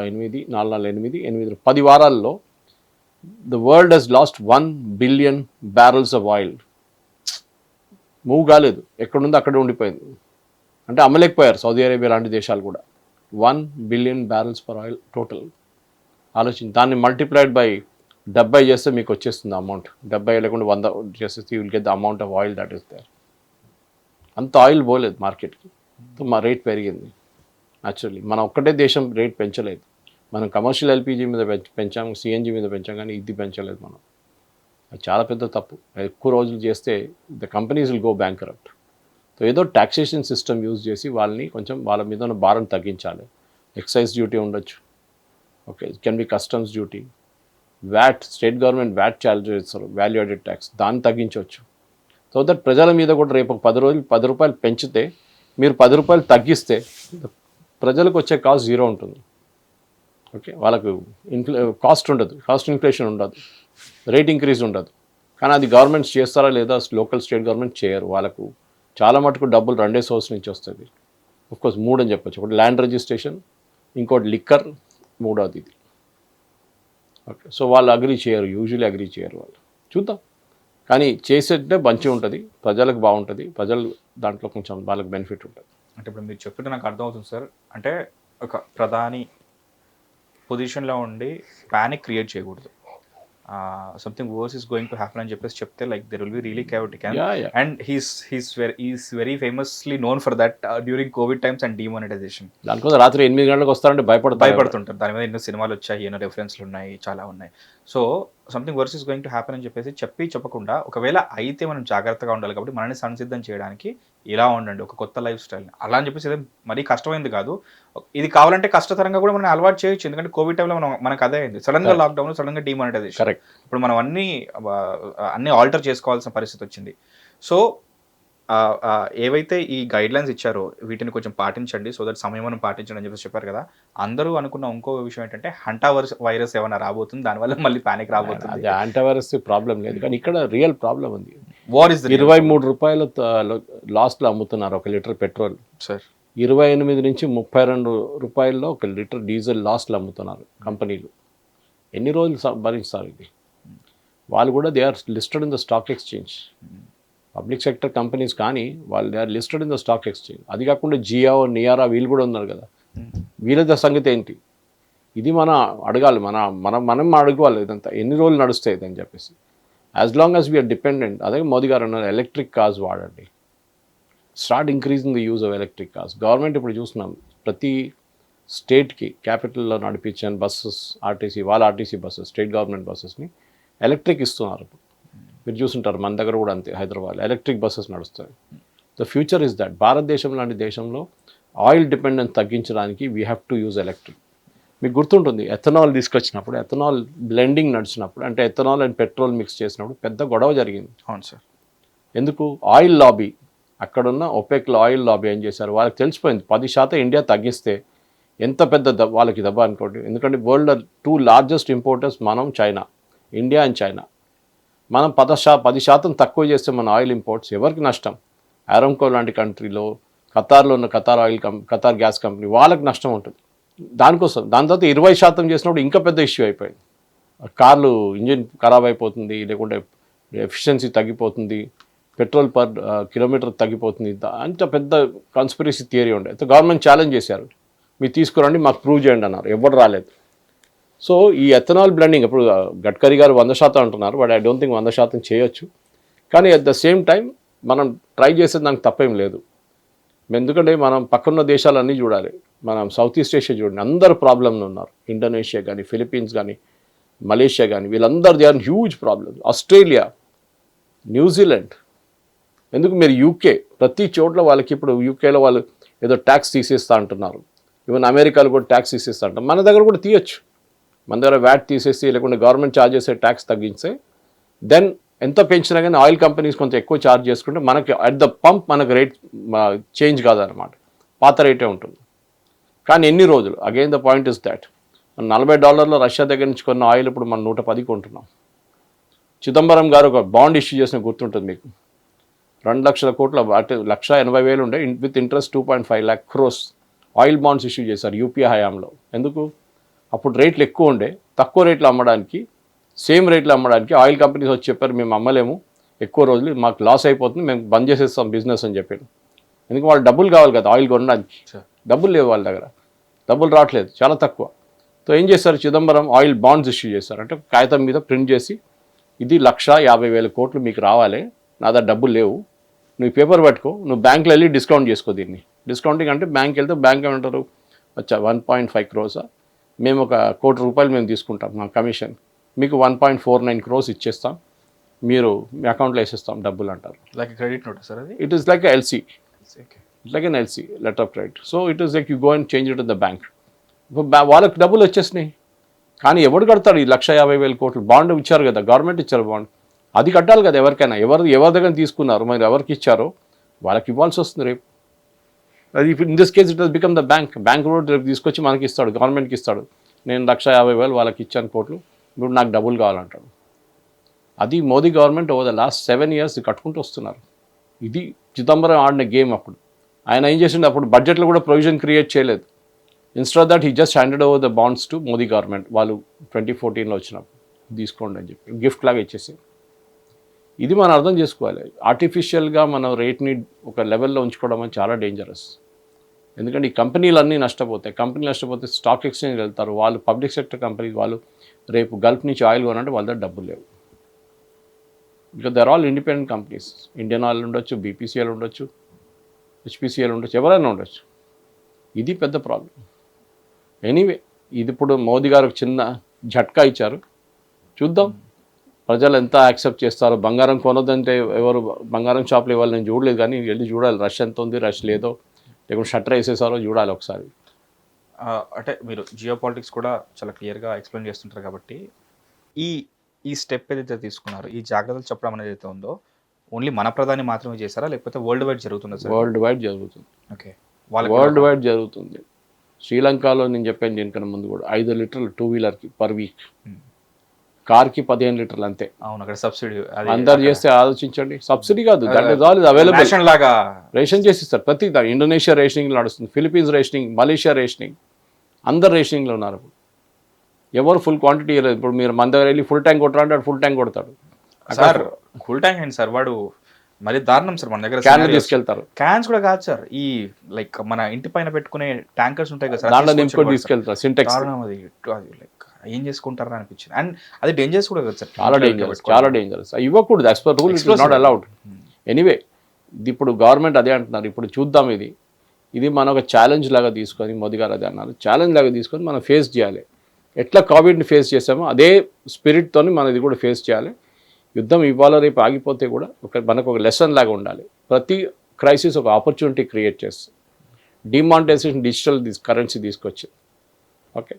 8, 4, 10 వారాల్లో the world Hess last 1 billion barrels of oil. Move కాలేదు, ఎక్కడుందో అక్కడే ఉండిపోయింది. అంటే అమ్మలేకపోయారు సౌదీ అరేబియా లాంటి దేశాలు కూడా. 1 billion barrels for oil total. ఆలోచించి దాన్ని మల్టిప్లైడ్ బై 70 చేస్తే మీకు వచ్చేస్తుంది అమౌంట్. 70 లేకుండా 100 చేసేస్తే you will get the amount of oil that is there. అంత ఆయిల్ పోలేదు మార్కెట్కి, మా రేట్ పెరిగింది. న్యాచురల్లీ మనం ఒక్కటే దేశం రేట్ పెంచలేదు. మనం కమర్షియల్ ఎల్పిజి మీద పెంచాము, సిఎన్జి మీద పెంచాం, కానీ ఇది పెంచలేదు మనం. అది చాలా పెద్ద తప్పు. ఎక్కువ రోజులు చేస్తే the companies will go bankrupt. So ఏదో ట్యాక్సేషన్ సిస్టమ్ యూజ్ చేసి వాళ్ళని కొంచెం వాళ్ళ మీద ఉన్న భారం తగ్గించాలి. ఎక్సైజ్ డ్యూటీ ఉండొచ్చు, okay, it can be customs duty, VAT, state government VAT charge చేస్తారు, వాల్యూ యాడెడ్ ట్యాక్స్, దాన్ని తగ్గించవచ్చు. సో దట్ ప్రజల మీద కూడా రేపు ఒక 10 రోజులు 10 రూపాయలు పెంచితే, మీరు 10 రూపాయలు తగ్గిస్తే ప్రజలకు వచ్చే కాస్ట్ జీరో ఉంటుంది. ఓకే, వాళ్ళకు కాస్ట్ ఉండదు, కాస్ట్ ఇన్ఫ్లేషన్ ఉండదు, రేట్ ఇంక్రీజ్ ఉండదు. కానీ అది గవర్నమెంట్స్ చేస్తారా లేదా, లోకల్ స్టేట్ గవర్నమెంట్ చేయరు. వాళ్ళకు చాలా మటుకు డబ్బులు రెండే సోర్స్ నుంచి వస్తుంది. కోర్స్ 3 అని చెప్పొచ్చు. ఒకటి ల్యాండ్ రిజిస్ట్రేషన్, ఇంకోటి లిక్కర్, మూడోది ఇది. ఓకే, సో వాళ్ళు అగ్రీ చేయరు, యూజువల్లీ అగ్రీ చేయరు వాళ్ళు. చూద్దాం, కానీ చేసేటే మంచిగా ఉంటుంది, ప్రజలకు బాగుంటుంది, ప్రజలు దాంట్లో కొంచెం వాళ్ళకి బెనిఫిట్ ఉంటుంది. అంటే ఇప్పుడు మీరు చెప్తుంటే నాకు అర్థమవుతుంది సార్, అంటే ఒక ప్రధాని పొజిషన్లో ఉండి ప్యానిక్ క్రియేట్ చేయకూడదు. Something worse is going to happen అని చెప్పేసి చెప్తే, like there will be really chaotic. And he's very famously known for that during Covid times and demonetisation. దానికోసం రాత్రి 8 గంటలకు వస్తారంటే భయపడుతుంటారు. దాని మీద ఎన్నో సినిమాలు వచ్చాయి, ఎన్నో రెఫరెన్స్లు ఉన్నాయి, చాలా ఉన్నాయి. So something worse is going to happen అని చెప్పేసి చెప్పకుండా, ఒకవేళ అయితే మనం జాగ్రత్తగా ఉండాలి. కాబట్టి మనల్ని సంసిద్ధం చేయడానికి ఇలా ఉండండి, ఒక కొత్త లైఫ్ స్టైల్ అలా అని చెప్పేసి ఇదే మరీ కష్టమైంది కాదు. ఇది కావాలంటే కష్టతరంగా కూడా మనం అలవాటు చేయొచ్చు. ఎందుకంటే కోవిడ్ టైంలో మనకు అదే అయింది, సడన్ గా లాక్డౌన్, సడన్ గా డిమానిటైజేషన్. కరెక్ట్. ఇప్పుడు మనం అన్ని ఆల్టర్ చేసుకోవాల్సిన పరిస్థితి వచ్చింది. సో ఏవైతే ఈ గైడ్ లైన్స్ ఇచ్చారో వీటిని కొంచెం పాటించండి, సో దట్ సమయం మనం పాటించండి అని చెప్పేసి చెప్పారు కదా. అందరూ అనుకున్న ఇంకో విషయం ఏంటంటే హంటా వైరస్ ఏమైనా రాబోతుంది, దానివల్ల మళ్ళీ ప్యానిక్ రాబోతుంది. అది యాంటీవైరస్ ప్రాబ్లం లేదు, కానీ ఇక్కడ రియల్ ప్రాబ్లం ఉంది. వాట్ ఇస్ 23 రూపాయలు లాస్ట్లో అమ్ముతున్నారు ఒక లీటర్ పెట్రోల్ సార్. 28 నుంచి 32 రూపాయల్లో ఒక లీటర్ డీజిల్ లాస్ట్లో అమ్ముతున్నారు కంపెనీలు. ఎన్ని రోజులు భరిస్తారు ఇది? వాళ్ళు కూడా they are listed in the stock exchange, public sector companies, కానీ వాళ్ళు they are listed in the stock exchange. అది కాకుండా జియో, నియారా వీళ్ళు కూడా ఉన్నారు కదా, వీళ్ళ సంగతి ఏంటి? ఇది మనం అడగాలి, మనం అడగాలి ఇదంతా ఎన్ని రోజులు నడుస్తాయి ఇది అని చెప్పేసి. As long as we're dependent, అదే మోదీ గారు అన్నారు, ఎలక్ట్రిక్ కార్స్ వాడండి, start increasing the use of electric cars. Government ఇప్పుడు చూస్తున్నాం ప్రతి స్టేట్కి క్యాపిటల్లో నడిపించాను బస్సెస్, ఆర్టీసీ, వాళ్ళ ఆర్టీసీ బస్సెస్, స్టేట్ గవర్నమెంట్ బస్సెస్ని ఎలక్ట్రిక్ ఇస్తున్నారు. మీరు చూసుంటారు, మన దగ్గర కూడా అంతే, హైదరాబాద్ ఎలక్ట్రిక్ బస్సెస్ నడుస్తాయి. The future is that. భారతదేశం లాంటి దేశంలో ఆయిల్ డిపెండెన్స్ తగ్గించడానికి we have to use electric. మీకు గుర్తుంటుంది, ఎథనాల్ తీసుకొచ్చినప్పుడు, ఎథనాల్ బ్లెండింగ్ నడిచినప్పుడు, అంటే ఎథనాల్ అండ్ పెట్రోల్ మిక్స్ చేసినప్పుడు పెద్ద గొడవ జరిగింది. అవును సార్. ఎందుకు? ఆయిల్ లాబీ, అక్కడున్న ఒపెక్లో ఆయిల్ లాబీ ఏం చేశారు, వాళ్ళకి తెలిసిపోయింది 10% ఇండియా తగ్గిస్తే ఎంత పెద్ద వాళ్ళకి దెబ్బ అనుకోండి. ఎందుకంటే వరల్డ్ 2 లార్జెస్ట్ ఇంపోర్టర్స్ మనం, చైనా, ఇండియా అండ్ చైనా. మనం 10% తక్కువ చేస్తే మన ఆయిల్ ఇంపోర్ట్స్ ఎవరికి నష్టం? ఆరంకో లాంటి కంట్రీలో, ఖతార్లో ఉన్న ఖతార్ గ్యాస్ కంపెనీ, వాళ్ళకి నష్టం ఉంటుంది. దానికోసం దాని తర్వాత 20% చేసినప్పుడు ఇంకా పెద్ద ఇష్యూ అయిపోయింది. కార్లు ఇంజిన్ ఖరాబ్ అయిపోతుంది, లేకుంటే ఎఫిషియన్సీ తగ్గిపోతుంది, పెట్రోల్ పర్ కిలోమీటర్ తగ్గిపోతుంది. అంత పెద్ద కాన్స్పిరసీ థియరీ ఉండే. అయితే గవర్నమెంట్ ఛాలెంజ్ చేశారు, మీరు తీసుకురండి, మాకు ప్రూవ్ చేయండి అన్నారు. ఎవరు రాలేదు. సో ఈ ఎథనాల్ బ్లెండింగ్, ఇప్పుడు గడ్కరీ గారు 100% అంటున్నారు, బట్ ఐ డోంట్ థింక్ 100% చేయొచ్చు. కానీ అట్ ద సేమ్ టైం మనం ట్రై చేసేది దానికి తప్పేం లేదు. ఎందుకంటే మనం పక్కన్న దేశాలన్నీ చూడాలి, మనం సౌత్ ఈస్ట్ ఏషియా చూడండి, అందరు ప్రాబ్లంలో ఉన్నారు. ఇండోనేషియా కానీ, ఫిలిప్పీన్స్ కానీ, మలేషియా కానీ, వీళ్ళందరూ they are huge problems. Australia, New Zealand, ఎందుకు మీరు యూకే, ప్రతి చోట్ల వాళ్ళకి ఇప్పుడు యూకేలో వాళ్ళు ఏదో ట్యాక్స్ తీసేస్తా అంటున్నారు. ఈవెన్ అమెరికాలో కూడా ట్యాక్స్ తీసేస్తా అంటారు. మన దగ్గర కూడా తీయచ్చు. మన దగ్గర వ్యాట్ తీసేసి, లేకుంటే గవర్నమెంట్ ఛార్జ్ చేసే ట్యాక్స్ తగ్గిస్తే, దెన్ ఎంత పెంచినా కానీ ఆయిల్ కంపెనీస్ కొంచెం ఎక్కువ ఛార్జ్ చేసుకుంటే మనకి అట్ ద పంప్ మనకు రేట్ చేంజ్ కాదనమాట, పాత రేటే ఉంటుంది. కానీ ఎన్ని రోజులు? Again the point is that $40 Russia దగ్గర నుంచి కొన్న ఆయిల్ ఇప్పుడు మనం 110 కొంటున్నాం. చిదంబరం గారు ఒక బాండ్ ఇష్యూ చేసిన గుర్తుంటుంది మీకు, 2 లక్షల కోట్ల, అంటే 1,80,000 ఉండే, with interest 2.5 lakh crores oil bonds issue చేశారు యూపీఏ హయాంలో. ఎందుకు? అప్పుడు రేట్లు ఎక్కువ ఉండే, తక్కువ రేట్లు అమ్మడానికి, సేమ్ రేట్లు అమ్మడానికి ఆయిల్ కంపెనీస్ వచ్చి చెప్పారు, మేము అమ్మలేము ఎక్కువ రోజులు, మాకు లాస్ అయిపోతుంది, మేము బంద్ చేసేస్తాం బిజినెస్ అని చెప్పారు. ఎందుకు? వాళ్ళు డబ్బులు కావాలి కదా ఆయిల్ కొనడానికి, డబ్బులు లేవు వాళ్ళ దగ్గర, డబ్బులు రావట్లేదు, చాలా తక్కువ. సో ఏం చేస్తారు, చిదంబరం ఆయిల్ బాండ్స్ ఇష్యూ చేస్తారు. అంటే కాగితం మీద ప్రింట్ చేసి, ఇది 1,50,000 కోట్లు మీకు రావాలి, నా దగ్గర డబ్బులు లేవు, నువ్వు పేపర్ పట్టుకో, నువ్వు బ్యాంకులో వెళ్ళి డిస్కౌంట్ చేసుకో. దీన్ని డిస్కౌంటింగ్ అంటే బ్యాంక్ వెళ్తే బ్యాంక్ ఏమంటారు, వచ్చా 1.5 crores, మేము ఒక ₹1 కోటి మేము తీసుకుంటాం మా కమిషన్, మీకు 1.49 crores ఇచ్చేస్తాం, మీరు మీ అకౌంట్లో వేసేస్తాం డబ్బులు అంటారు. లైక్ క్రెడిట్ నోట్ సార్ అది? It is like LC, it's like an LC, letter of credit. So it is like you go and change it in the bank. వాళ్ళకి డబ్బులు వచ్చేసినాయి, కానీ ఎవడు కడతాడు ఈ 1,50,000 కోట్లు? బాండ్ ఇచ్చారు కదా, గవర్నమెంట్ ఇచ్చారు బాండ్, అది కట్టాలి కదా ఎవరికైనా. ఎవరి దగ్గర తీసుకున్నారు, మరి ఎవరికి ఇచ్చారో వాళ్ళకి ఇవ్వాల్సి వస్తుంది రేపు. అది in this case it has become the bank road రేపు తీసుకొచ్చి మనకి ఇస్తాడు, గవర్నమెంట్కి ఇస్తాడు. నేను 1,50,000 వాళ్ళకి ఇచ్చాను కోట్లు, ఇప్పుడు నాకు డబ్బులు కావాలంటాడు. అది Modi government over the last 7 years కట్టుకుంటూ వస్తున్నారు. ఇది చిదంబరం ఆడిన గేమ్. అప్పుడు ఆయన ఏం చేసిండు, అప్పుడు బడ్జెట్లో కూడా ప్రొవిజన్ క్రియేట్ చేయలేదు. Instead of that he just handed over the bonds to Modi government. వాళ్ళు 2014లో వచ్చినప్పుడు తీసుకోండి అని చెప్పి గిఫ్ట్ లాగా ఇచ్చేసి. ఇది మనం అర్థం చేసుకోవాలి. ఆర్టిఫిషియల్గా మనం రేట్ని ఒక లెవెల్లో ఉంచుకోవడం అని చాలా డేంజరస్. ఎందుకంటే ఈ కంపెనీలు నష్టపోతాయి. కంపెనీలు నష్టపోతే స్టాక్ ఎక్స్చేంజ్ వెళ్తారు వాళ్ళు, పబ్లిక్ సెక్టర్ కంపెనీస్ వాళ్ళు రేపు గల్ఫ్ నుంచి ఆయిల్ కొనంటే వాళ్ళ దగ్గర డబ్బులు లేవు. Because they are all independent companies. Indian Oil ఉండొచ్చు, బీపీసీఎల్ ఉండొచ్చు, హెచ్పిసిఎల్ ఉండొచ్చు, ఎవరైనా ఉండొచ్చు. ఇది పెద్ద ప్రాబ్లం. ఎనీవే, ఇది ఇప్పుడు మోదీ గారు చిన్న झटका ఇచ్చారు. చూద్దాం ప్రజలు ఎంత యాక్సెప్ట్ చేస్తారో. బంగారం కొనొద్దంటే ఎవరు బంగారం షాప్లో ఇవ్వాలి, నేను చూడలేదు, కానీ వెళ్ళి చూడాలి రష్ ఎంత ఉంది, రష్ లేదో, లేకుంటే షట్టర్ వేసేసారో చూడాలి ఒకసారి. అంటే మీరు జియో పాలిటిక్స్ కూడా చాలా క్లియర్గా ఎక్స్ప్లెయిన్ చేస్తుంటారు కాబట్టి ఈ స్టెప్ ఏదైతే తీసుకున్నారో, ఈ జాగ్రత్తలు చెప్పడం అనేది అయితే ఉందో ఓన్లీ మన ప్రధాని మాత్రమే చేశారా, లేకపోతే వరల్డ్ వైడ్ జరుగుతుందా సార్? వరల్డ్ వైడ్ జరుగుతుంది. ఓకే, వరల్డ్ వైడ్ జరుగుతుంది. శ్రీలంకలో నేను చెప్పాను దీనికన్నా ముందు కూడా 5 లీటర్లు 2-వీలర్కి పర్ వీక్, కార్కి 15 లీటర్లు అంతే. అవును, అక్కడ సబ్సిడీ అందరు చేస్తే ఆలోచించండి. సబ్సిడీ కాదు, that is all is available. లాగా రేషన్ చేసిస్తారు ప్రతి దాని. ఇండోనేషియా రేషనింగ్ నడుస్తుంది, ఫిలిపీన్స్ రేషనింగ్, మలేషియా రేషనింగ్, అందరు రేషనింగ్లో ఉన్నారు. ఎవరు ఫుల్ క్వాంటిటీ ఇవ్వలేదు. ఇప్పుడు మీరు మన దగ్గర వెళ్ళి ఫుల్ ట్యాంక్ కొట్టరా అంటే ఫుల్ ట్యాంక్ కొడతాడు సార్. ఫుల్ ట్యాంక్ ఏంటి సార్, వాడు మరి దారుణం సార్. మన దగ్గర క్యాన్ తీసుకెళ్తారు. క్యాన్స్ కూడా కాదు సార్, ఈ లైక్ మన ఇంటి పైన పెట్టుకునే ట్యాంకర్స్ ఉంటాయి కదా సార్, దాంట్లో నింపుకొని తీసుకెళ్తారు. సింటెక్స్ దారుణం అది లైక్ ఏం చేసుకుంటారని అనిపించింది. అండ్ అది డేంజరస్ కూడా కదా సార్, చాలా డేంజరస్, చాలా డేంజరస్. ఇవ్వకూడదు, as per rule it is not allowed. Anyway, ఇప్పుడు గవర్నమెంట్ అదే అంటున్నారు. ఇప్పుడు చూద్దాం, ఇది మనం ఒక ఛాలెంజ్ లాగా తీసుకొని, మోదీ గారు అదే అన్నారు, ఛాలెంజ్ లాగా తీసుకొని మనం ఫేస్ చేయాలి. ఎట్లా కోవిడ్ని ఫేస్ చేసామో అదే స్పిరిట్తో మనం ఇది కూడా ఫేస్ చేయాలి. యుద్ధం ఇవాళ రేపు ఆగిపోతే కూడా మనకు ఒక లెసన్ లాగా ఉండాలి. ప్రతి క్రైసిస్ ఒక ఆపర్చునిటీ క్రియేట్ చేస్తుంది. డిమానిటైజేషన్, డిజిటల్ కరెన్సీ తీసుకొచ్చి, ఓకే,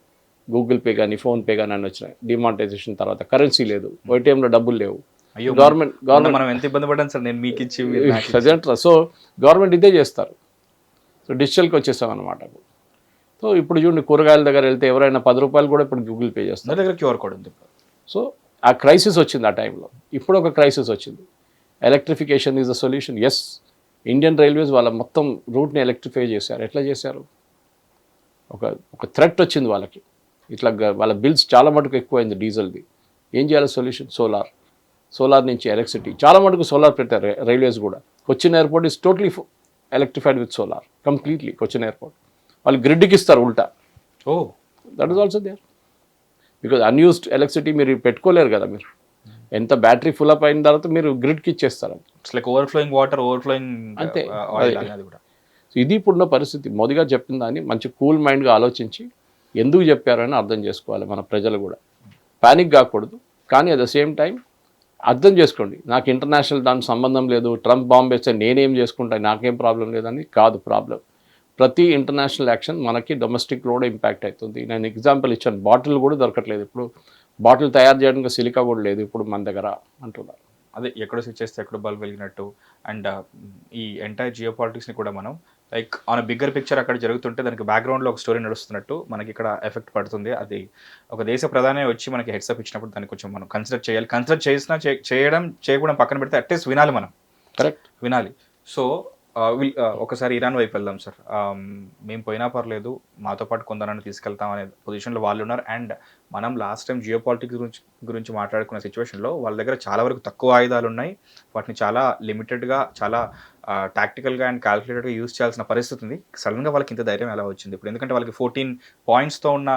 గూగుల్ పే కానీ ఫోన్పే కానీ అన్నీ వచ్చినాయి. డిమానిటైజేషన్ తర్వాత కరెన్సీ లేదు, ఏటీఎంలో డబ్బులు లేవు. గవర్నమెంట్ మనం ఎంత ఇబ్బంది పడ్డాను సార్, నేను మీకు ఇచ్చి. సో గవర్నమెంట్ ఇదే చేస్తారు. సో డిజిటల్కి వచ్చేసాం అనమాట. సో ఇప్పుడు చూడండి, కూరగాయల దగ్గర వెళ్తే ఎవరైనా 10 రూపాయలు కూడా ఇప్పుడు గూగుల్ పే చేస్తారు. దగ్గర క్యూఆర్ కోడ్ ఉంది. సో ఆ క్రైసిస్ వచ్చింది ఆ టైంలో. ఇప్పుడు ఒక క్రైసిస్ వచ్చింది. Electrification is the solution. Yes, Indian Railways వాళ్ళ మొత్తం రూట్ని ఎలక్ట్రిఫై చేశారు. ఎట్లా చేశారు? ఒక థ్రెట్ వచ్చింది వాళ్ళకి. ఇట్లా వాళ్ళ బిల్స్ చాలా మటుకు ఎక్కువైంది డీజిల్ది. ఏం చేయాలి సొల్యూషన్? సోలార్ నుంచి ఎలక్ట్రిసిటీ. చాలా మటుకు సోలార్ పెట్టారు రైల్వేస్ కూడా. Cochin airport is totally electrified with solar completely. Cochin airport వాళ్ళు గ్రిడ్కి ఇస్తారు ఉల్టా. That is also there. Because unused electricity మీరు పెట్టుకోలేరు కదా. మీరు ఎంత బ్యాటరీ ఫుల్ అప్ అయిన తర్వాత మీరు గ్రిడ్కి ఇచ్చేస్తారు. It's like overflowing water, overflowing అంతే. ఆయిల్ అది కూడా. సో ఇది ఇప్పుడున్న పరిస్థితి. మోదీ గారు చెప్పిన దాన్ని మంచి కూల్ మైండ్గా ఆలోచించి ఎందుకు చెప్పారని అర్థం చేసుకోవాలి మన ప్రజలు కూడా. ప్యానిక్ కాకూడదు, కానీ అట్ ద సేమ్ టైం అర్థం చేసుకోండి. నాకు ఇంటర్నేషనల్ దానికి సంబంధం లేదు, ట్రంప్ బాంబ్ వేస్తే నేనేం చేసుకుంటా, నాకేం ప్రాబ్లం లేదని కాదు ప్రాబ్లం. ప్రతి ఇంటర్నేషనల్ యాక్షన్ మనకి డొమెస్టిక్లో కూడా ఇంపాక్ట్ అవుతుంది. నేను ఎగ్జాంపుల్ ఇచ్చాను, బాటిల్ కూడా దొరకట్లేదు. ఇప్పుడు బాటిల్ తయారు చేయడానికి సిలికా కూడా లేదు ఇప్పుడు మన దగ్గర అంటున్నారు. అదే ఎక్కడో స్విచ్ చేస్తే ఎక్కడో బల్బ్ వెలిగినట్టు. అండ్ ఈ ఎంటైర్ జియో పాలిటిక్స్ని కూడా మనం లైక్ ఆన్ బిగ్గర్ పిక్చర్ అక్కడ జరుగుతుంటే దానికి బ్యాక్గ్రౌండ్లో ఒక స్టోరీ నడుస్తున్నట్టు మనకి ఇక్కడ ఎఫెక్ట్ పడుతుంది. అది ఒక దేశ ప్రధాని వచ్చి మనకి హెడ్సప్ ఇచ్చినప్పుడు దాన్ని కొంచెం మనం కన్సిడర్ చేయాలి. కన్సిడర్ చేసినా చేయడం పక్కన పెడితే అట్లీస్ట్ వినాలి, మనం కరెక్ట్ వినాలి. సో ఒకసారి ఇరాన్ వైపు వెళ్దాం సార్. మేము పోయినా పర్లేదు, మాతో పాటు కొందరని తీసుకెళ్తాం అనే పొజిషన్లో వాళ్ళు ఉన్నారు. అండ్ మనం లాస్ట్ టైం జియో పాలిటిక్స్ గురించి మాట్లాడుకున్న సిచ్యువేషన్లో వాళ్ళ దగ్గర చాలా వరకు తక్కువ ఆయుధాలు ఉన్నాయి. వాటిని చాలా లిమిటెడ్గా, చాలా టాక్టికల్గా అండ్ క్యాల్కులేటెడ్గా యూజ్ చేయాల్సిన పరిస్థితి ఉంది. సడన్గా వాళ్ళకి ఇంత ధైర్యం ఎలా వచ్చింది ఇప్పుడు? ఎందుకంటే వాళ్ళకి 14 పాయింట్స్తో ఉన్న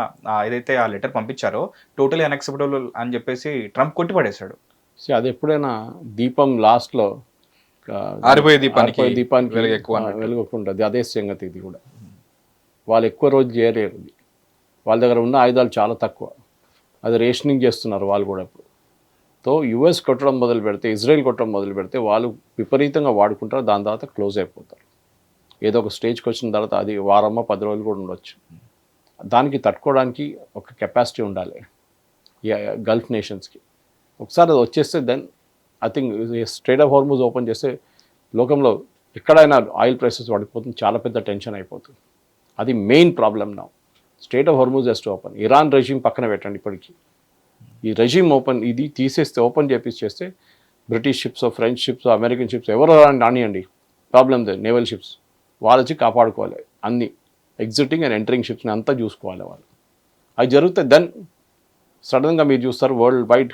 ఏదైతే ఆ లెటర్ పంపించారో టోటలీ అన్యాక్సెప్టబుల్ అని చెప్పేసి ట్రంప్ కొట్టిపడేశాడు. అది ఎప్పుడైనా దీపం లాస్ట్లో ఆరిపోయే దీపానికి వెలుగుకుంటుంది. అదే సంగతి ఇది కూడా. వాళ్ళు ఎక్కువ రోజు చేయలేరు. వాళ్ళ దగ్గర ఉన్న ఆయుధాలు చాలా తక్కువ. అది రేషనింగ్ చేస్తున్నారు వాళ్ళు కూడా ఇప్పుడు. తో యుఎస్ కొట్టడం మొదలు పెడితే, ఇజ్రాయెల్ కొట్టడం మొదలు పెడితే వాళ్ళు విపరీతంగా వాడుకుంటారు. దాని తర్వాత క్లోజ్ అయిపోతారు. ఏదో ఒక స్టేజ్కి వచ్చిన తర్వాత అది వారమో 10 రోజులు కూడా ఉండొచ్చు. దానికి తట్టుకోవడానికి ఒక కెపాసిటీ ఉండాలి. గల్ఫ్ నేషన్స్కి. ఒకసారి అది వచ్చేస్తే then I think strait of Hormuz open చేస్తే లోకంలో ఎక్కడైనా ఆయిల్ ప్రైసెస్ పడిపోతుంది, చాలా పెద్ద టెన్షన్ అయిపోతుంది. అది మెయిన్ ప్రాబ్లం నా. Straight of Hormuz has to open. Iran regime పక్కన పెట్టండి, ఇప్పటికీ ఈ రెజీమ్ ఓపెన్ ఇది తీసేస్తే, ఓపెన్ చేస్తే British ships, French ships, American ships ఎవరు రానియండి, ప్రాబ్లం లేదు. నేవల్ షిప్స్ వాళ్ళు వచ్చి కాపాడుకోవాలి, అన్ని ఎగ్జిటింగ్ అండ్ ఎంటరింగ్ షిప్స్ని అంతా చూసుకోవాలి వాళ్ళు. అది జరిగితే దెన్ సడన్గా మీరు చూస్తారు వరల్డ్ వైడ్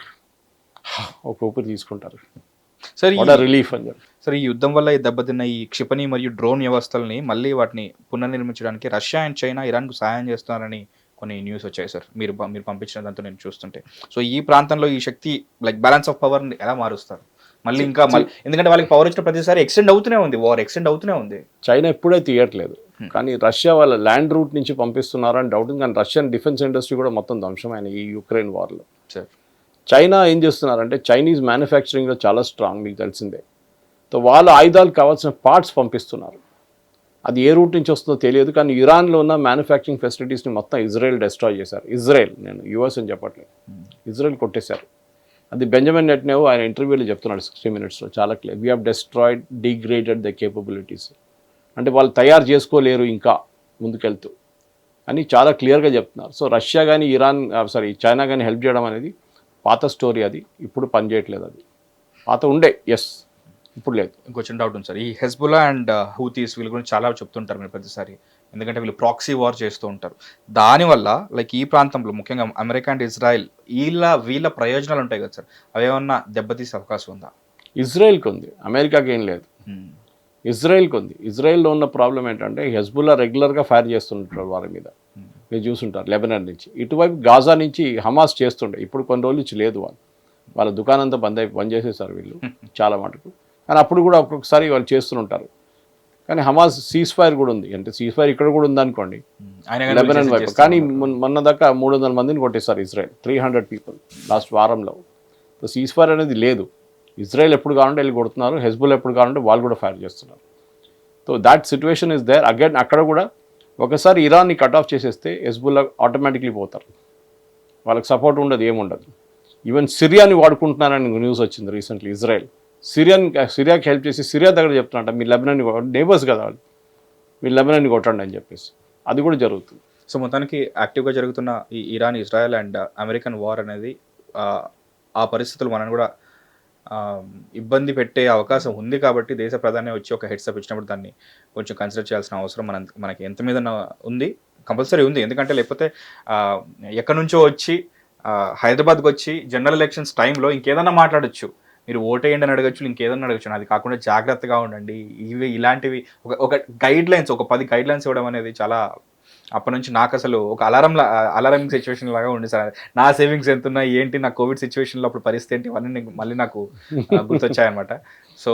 ఒక ఊపిరి తీసుకుంటారు. సార్ రిలీఫ్ అని చెప్పి. సార్ ఈ యుద్ధం వల్ల ఈ దెబ్బతిన్న ఈ క్షిపణి మరియు డ్రోన్ వ్యవస్థల్ని మళ్ళీ వాటిని పునర్నిర్మించడానికి రష్యా అండ్ చైనా ఇరాన్కు సహాయం చేస్తున్నారని కొన్ని న్యూస్ వచ్చాయి సార్, మీరు పంపించిన దాంతో నేను చూస్తుంటే. సో ఈ ప్రాంతంలో ఈ శక్తి లైక్ బ్యాలెన్స్ ఆఫ్ పవర్ని ఎలా మారుస్తారు మళ్ళీ ఇంకా ఎందుకంటే వాళ్ళకి పవర్ ఇచ్చిన ప్రతిసారి ఎక్స్టెండ్ అవుతూనే ఉంది, వార్ ఎక్స్టెండ్ అవుతూనే ఉంది. చైనా ఎప్పుడే తీయట్లేదు, కానీ రష్యా వాళ్ళ ల్యాండ్ రూట్ నుంచి పంపిస్తున్నారని డౌట్ ఉంది. కానీ రష్యన్ డిఫెన్స్ ఇండస్ట్రీ కూడా మొత్తం ధ్వంసమైన ఈ యుక్రెయిన్ వార్లో. సార్ చైనా ఏం చేస్తున్నారంటే చైనీస్ మ్యానుఫ్యాక్చరింగ్లో చాలా స్ట్రాంగ్, మీకు తెలిసిందే. సో వాళ్ళ ఆయుధాలకు కావాల్సిన పార్ట్స్ పంపిస్తున్నారు. అది ఏ రూట్ నుంచి వస్తుందో తెలియదు, కానీ ఇరాన్లో ఉన్న మ్యానుఫ్యాక్చరింగ్ ఫెసిలిటీస్ని మొత్తం ఇజ్రాయెల్ డెస్ట్రాయ్ చేశారు. ఇజ్రాయెల్, నేను యూఎస్ అని చెప్పట్లేదు, ఇజ్రాయెల్ కొట్టేశారు. అది బెంజమిన్ నెటన్యాహు ఆయన ఇంటర్వ్యూలో చెప్తున్నాడు 60 Minutesలో చాలా clear. We have destroyed, degraded the capabilities. అంటే వాళ్ళు తయారు చేసుకోలేరు ఇంకా ముందుకెళ్తూ అని చాలా క్లియర్గా చెప్తున్నారు. సో రష్యా కానీ చైనా కానీ హెల్ప్ చేయడం అనేది పాత స్టోరీ, అది ఇప్పుడు పనిచేయట్లేదు. అది పాత ఉండే, ఎస్, ఇప్పుడు లేదు. ఇంకొంచెం డౌట్ ఉంది సార్, ఈ హెజ్బుల్లా అండ్ హూతీస్ వీళ్ళ గురించి చాలా చెప్తుంటారు మీరు ప్రతిసారి, ఎందుకంటే వీళ్ళు ప్రాక్సీ వార్ చేస్తూ ఉంటారు. దానివల్ల లైక్ ఈ ప్రాంతంలో ముఖ్యంగా అమెరికా అండ్ ఇజ్రాయెల్ వీళ్ళ ప్రయోజనాలు ఉంటాయి కదా సార్, అవేమన్నా దెబ్బతీసే అవకాశం ఉందా? ఇజ్రాయెల్కి ఉంది, అమెరికాకి ఏం లేదు. ఇజ్రాయెల్కి ఉంది. ఇజ్రాయెల్లో ఉన్న ప్రాబ్లం ఏంటంటే హెజ్బుల్లా రెగ్యులర్గా ఫైర్ చేస్తుంటారు వారి మీద, మీరు చూసుంటారు. లెబనాన్ నుంచి ఇటువైపు గాజా నుంచి హమాస్ చేస్తుండే, ఇప్పుడు కొన్ని రోజులు నుంచి లేదు. వాళ్ళ దుకాణం అంతా బంద్ చేసేసారు వీళ్ళు చాలా మటుకు. కానీ అప్పుడు కూడా ఒక్కొక్కసారి వాళ్ళు చేస్తుంటారు. కానీ హమాస్ సీజ్ ఫైర్ కూడా ఉంది, అంటే సీజ్ ఫైర్ ఇక్కడ కూడా ఉందనుకోండి లెబనాన్ వైపు. కానీ మొన్న దాకా 300 మందిని కొట్టేశారు ఇజ్రాయెల్, 300 people లాస్ట్ వారంలో. సో సీజ్ ఫైర్ అనేది లేదు. ఇజ్రాయెల్ ఎప్పుడు కావాలంటే వెళ్ళి కొడుతున్నారు, హెజ్బుల్ ఎప్పుడు కావాలంటే వాళ్ళు కూడా ఫైర్ చేస్తున్నారు. So that situation is there again. అక్కడ కూడా ఒకసారి ఇరాన్ని కట్ ఆఫ్ చేసేస్తే హెజ్బుల్లా ఆటోమేటిక్లీ పోతారు, వాళ్ళకి సపోర్ట్ ఉండదు, ఏముండదు. ఈవెన్ సిరియాని వాడుకుంటున్నారని న్యూస్ వచ్చింది రీసెంట్లీ. ఇజ్రాయెల్ సిరియాకి హెల్ప్ చేసి సిరియా దగ్గర చెప్తున్నట్ట మీ లెబనాన్ని నేబర్స్ కదా వాళ్ళు, మీ లెబనాన్ని కొట్టండి అని చెప్పేసి, అది కూడా జరుగుతుంది. సో మొత్తానికి యాక్టివ్గా జరుగుతున్న ఈ Iran, Israel and American war అనేది ఆ పరిస్థితులు మనం కూడా ఇబ్బంది పెట్టే అవకాశం ఉంది. కాబట్టి దేశ ప్రధాని వచ్చి ఒక హెడ్సప్ ఇచ్చినప్పుడు దాన్ని కొంచెం కన్సిడర్ చేయాల్సిన అవసరం మనకి ఎంత మీద ఉంది, కంపల్సరీ ఉంది. ఎందుకంటే లేకపోతే ఎక్కడి నుంచో వచ్చి హైదరాబాద్కి వచ్చి జనరల్ ఎలక్షన్స్ టైంలో ఇంకేదన్నా మాట్లాడచ్చు, మీరు ఓటేయండి అని అడగచ్చు, ఇంకేదన్నా అడగచ్చు. అది కాకుండా జాగ్రత్తగా ఉండండి, ఇలాంటివి ఒక గైడ్ లైన్స్, ఒక 10 గైడ్ లైన్స్ ఇవ్వడం అనేది చాలా, అప్పటి నుంచి నాకు అసలు ఒక అలారమింగ్ సిచ్యువేషన్ లాగా ఉంది సార్. నా సేవింగ్స్ ఎంత ఉన్నాయి ఏంటి, నా కోవిడ్ సిచ్యువేషన్లో అప్పుడు పరిస్థితి ఏంటి, ఇవన్నీ మళ్ళీ నాకు గుర్తొచ్చాయన్నమాట. So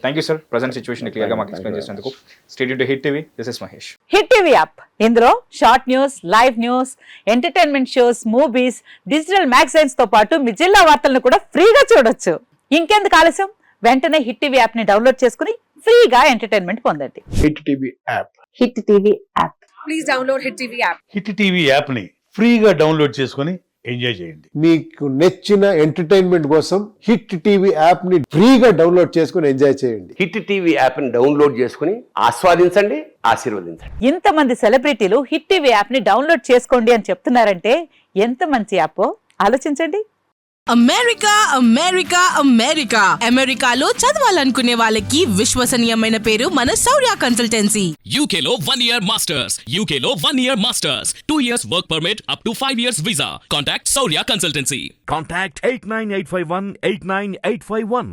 thank you sir, present situation క్లియర్గా మాకు ఎక్స్ప్లెయిన్ చేసినందుకు. State to hit TV, this is Mahesh. Hit TV app, ఇందులో short news, live news, entertainment shows, movies, digital magazines తో పాటు మీ జిల్లా వార్తలను కూడా ఫ్రీగా చూడొచ్చు. ఇంకెందుకు ఆలస్యం, వెంటనే హిట్ టీవీ యాప్ ని డౌన్లోడ్ చేసుకుని ఫ్రీగా ఎంటర్టైన్మెంట్ పొందండి. Hit TV app, hit TV app, please download hit TV app. Hit TV యాప్ని ఫ్రీగా డౌన్లోడ్ చేసుకొని ఎంజాయ్ చేయండి. మీకు నచ్చిన ఎంటర్టైన్మెంట్ కోసం హిట్ టీవీ యాప్ ని ఫ్రీగా డౌన్లోడ్ చేసుకుని ఎంజాయ్ చేయండి. హిట్ టీవీ యాప్ ని డౌన్లోడ్ చేసుకుని ఆస్వాదించండి, ఆశీర్వదించండి. ఇంతమంది సెలబ్రిటీలు హిట్ టీవీ యాప్ ని డౌన్లోడ్ చేసుకోండి అని చెప్తున్నారంటే ఎంత మంచి యాప్ ఆలోచించండి. అమెరికా అమెరికా అమెరికా అమెరికాలో చదవాలనుకునే వాళ్ళకి విశ్వసనీయమైన పేరు మన శౌర్య కన్సల్టెన్సీ. UK లో 1 year masters, UK లో 1 year masters, 2 years work permit up to 5 years visa. Contact Saurya Consultancy. Contact 89851 89851.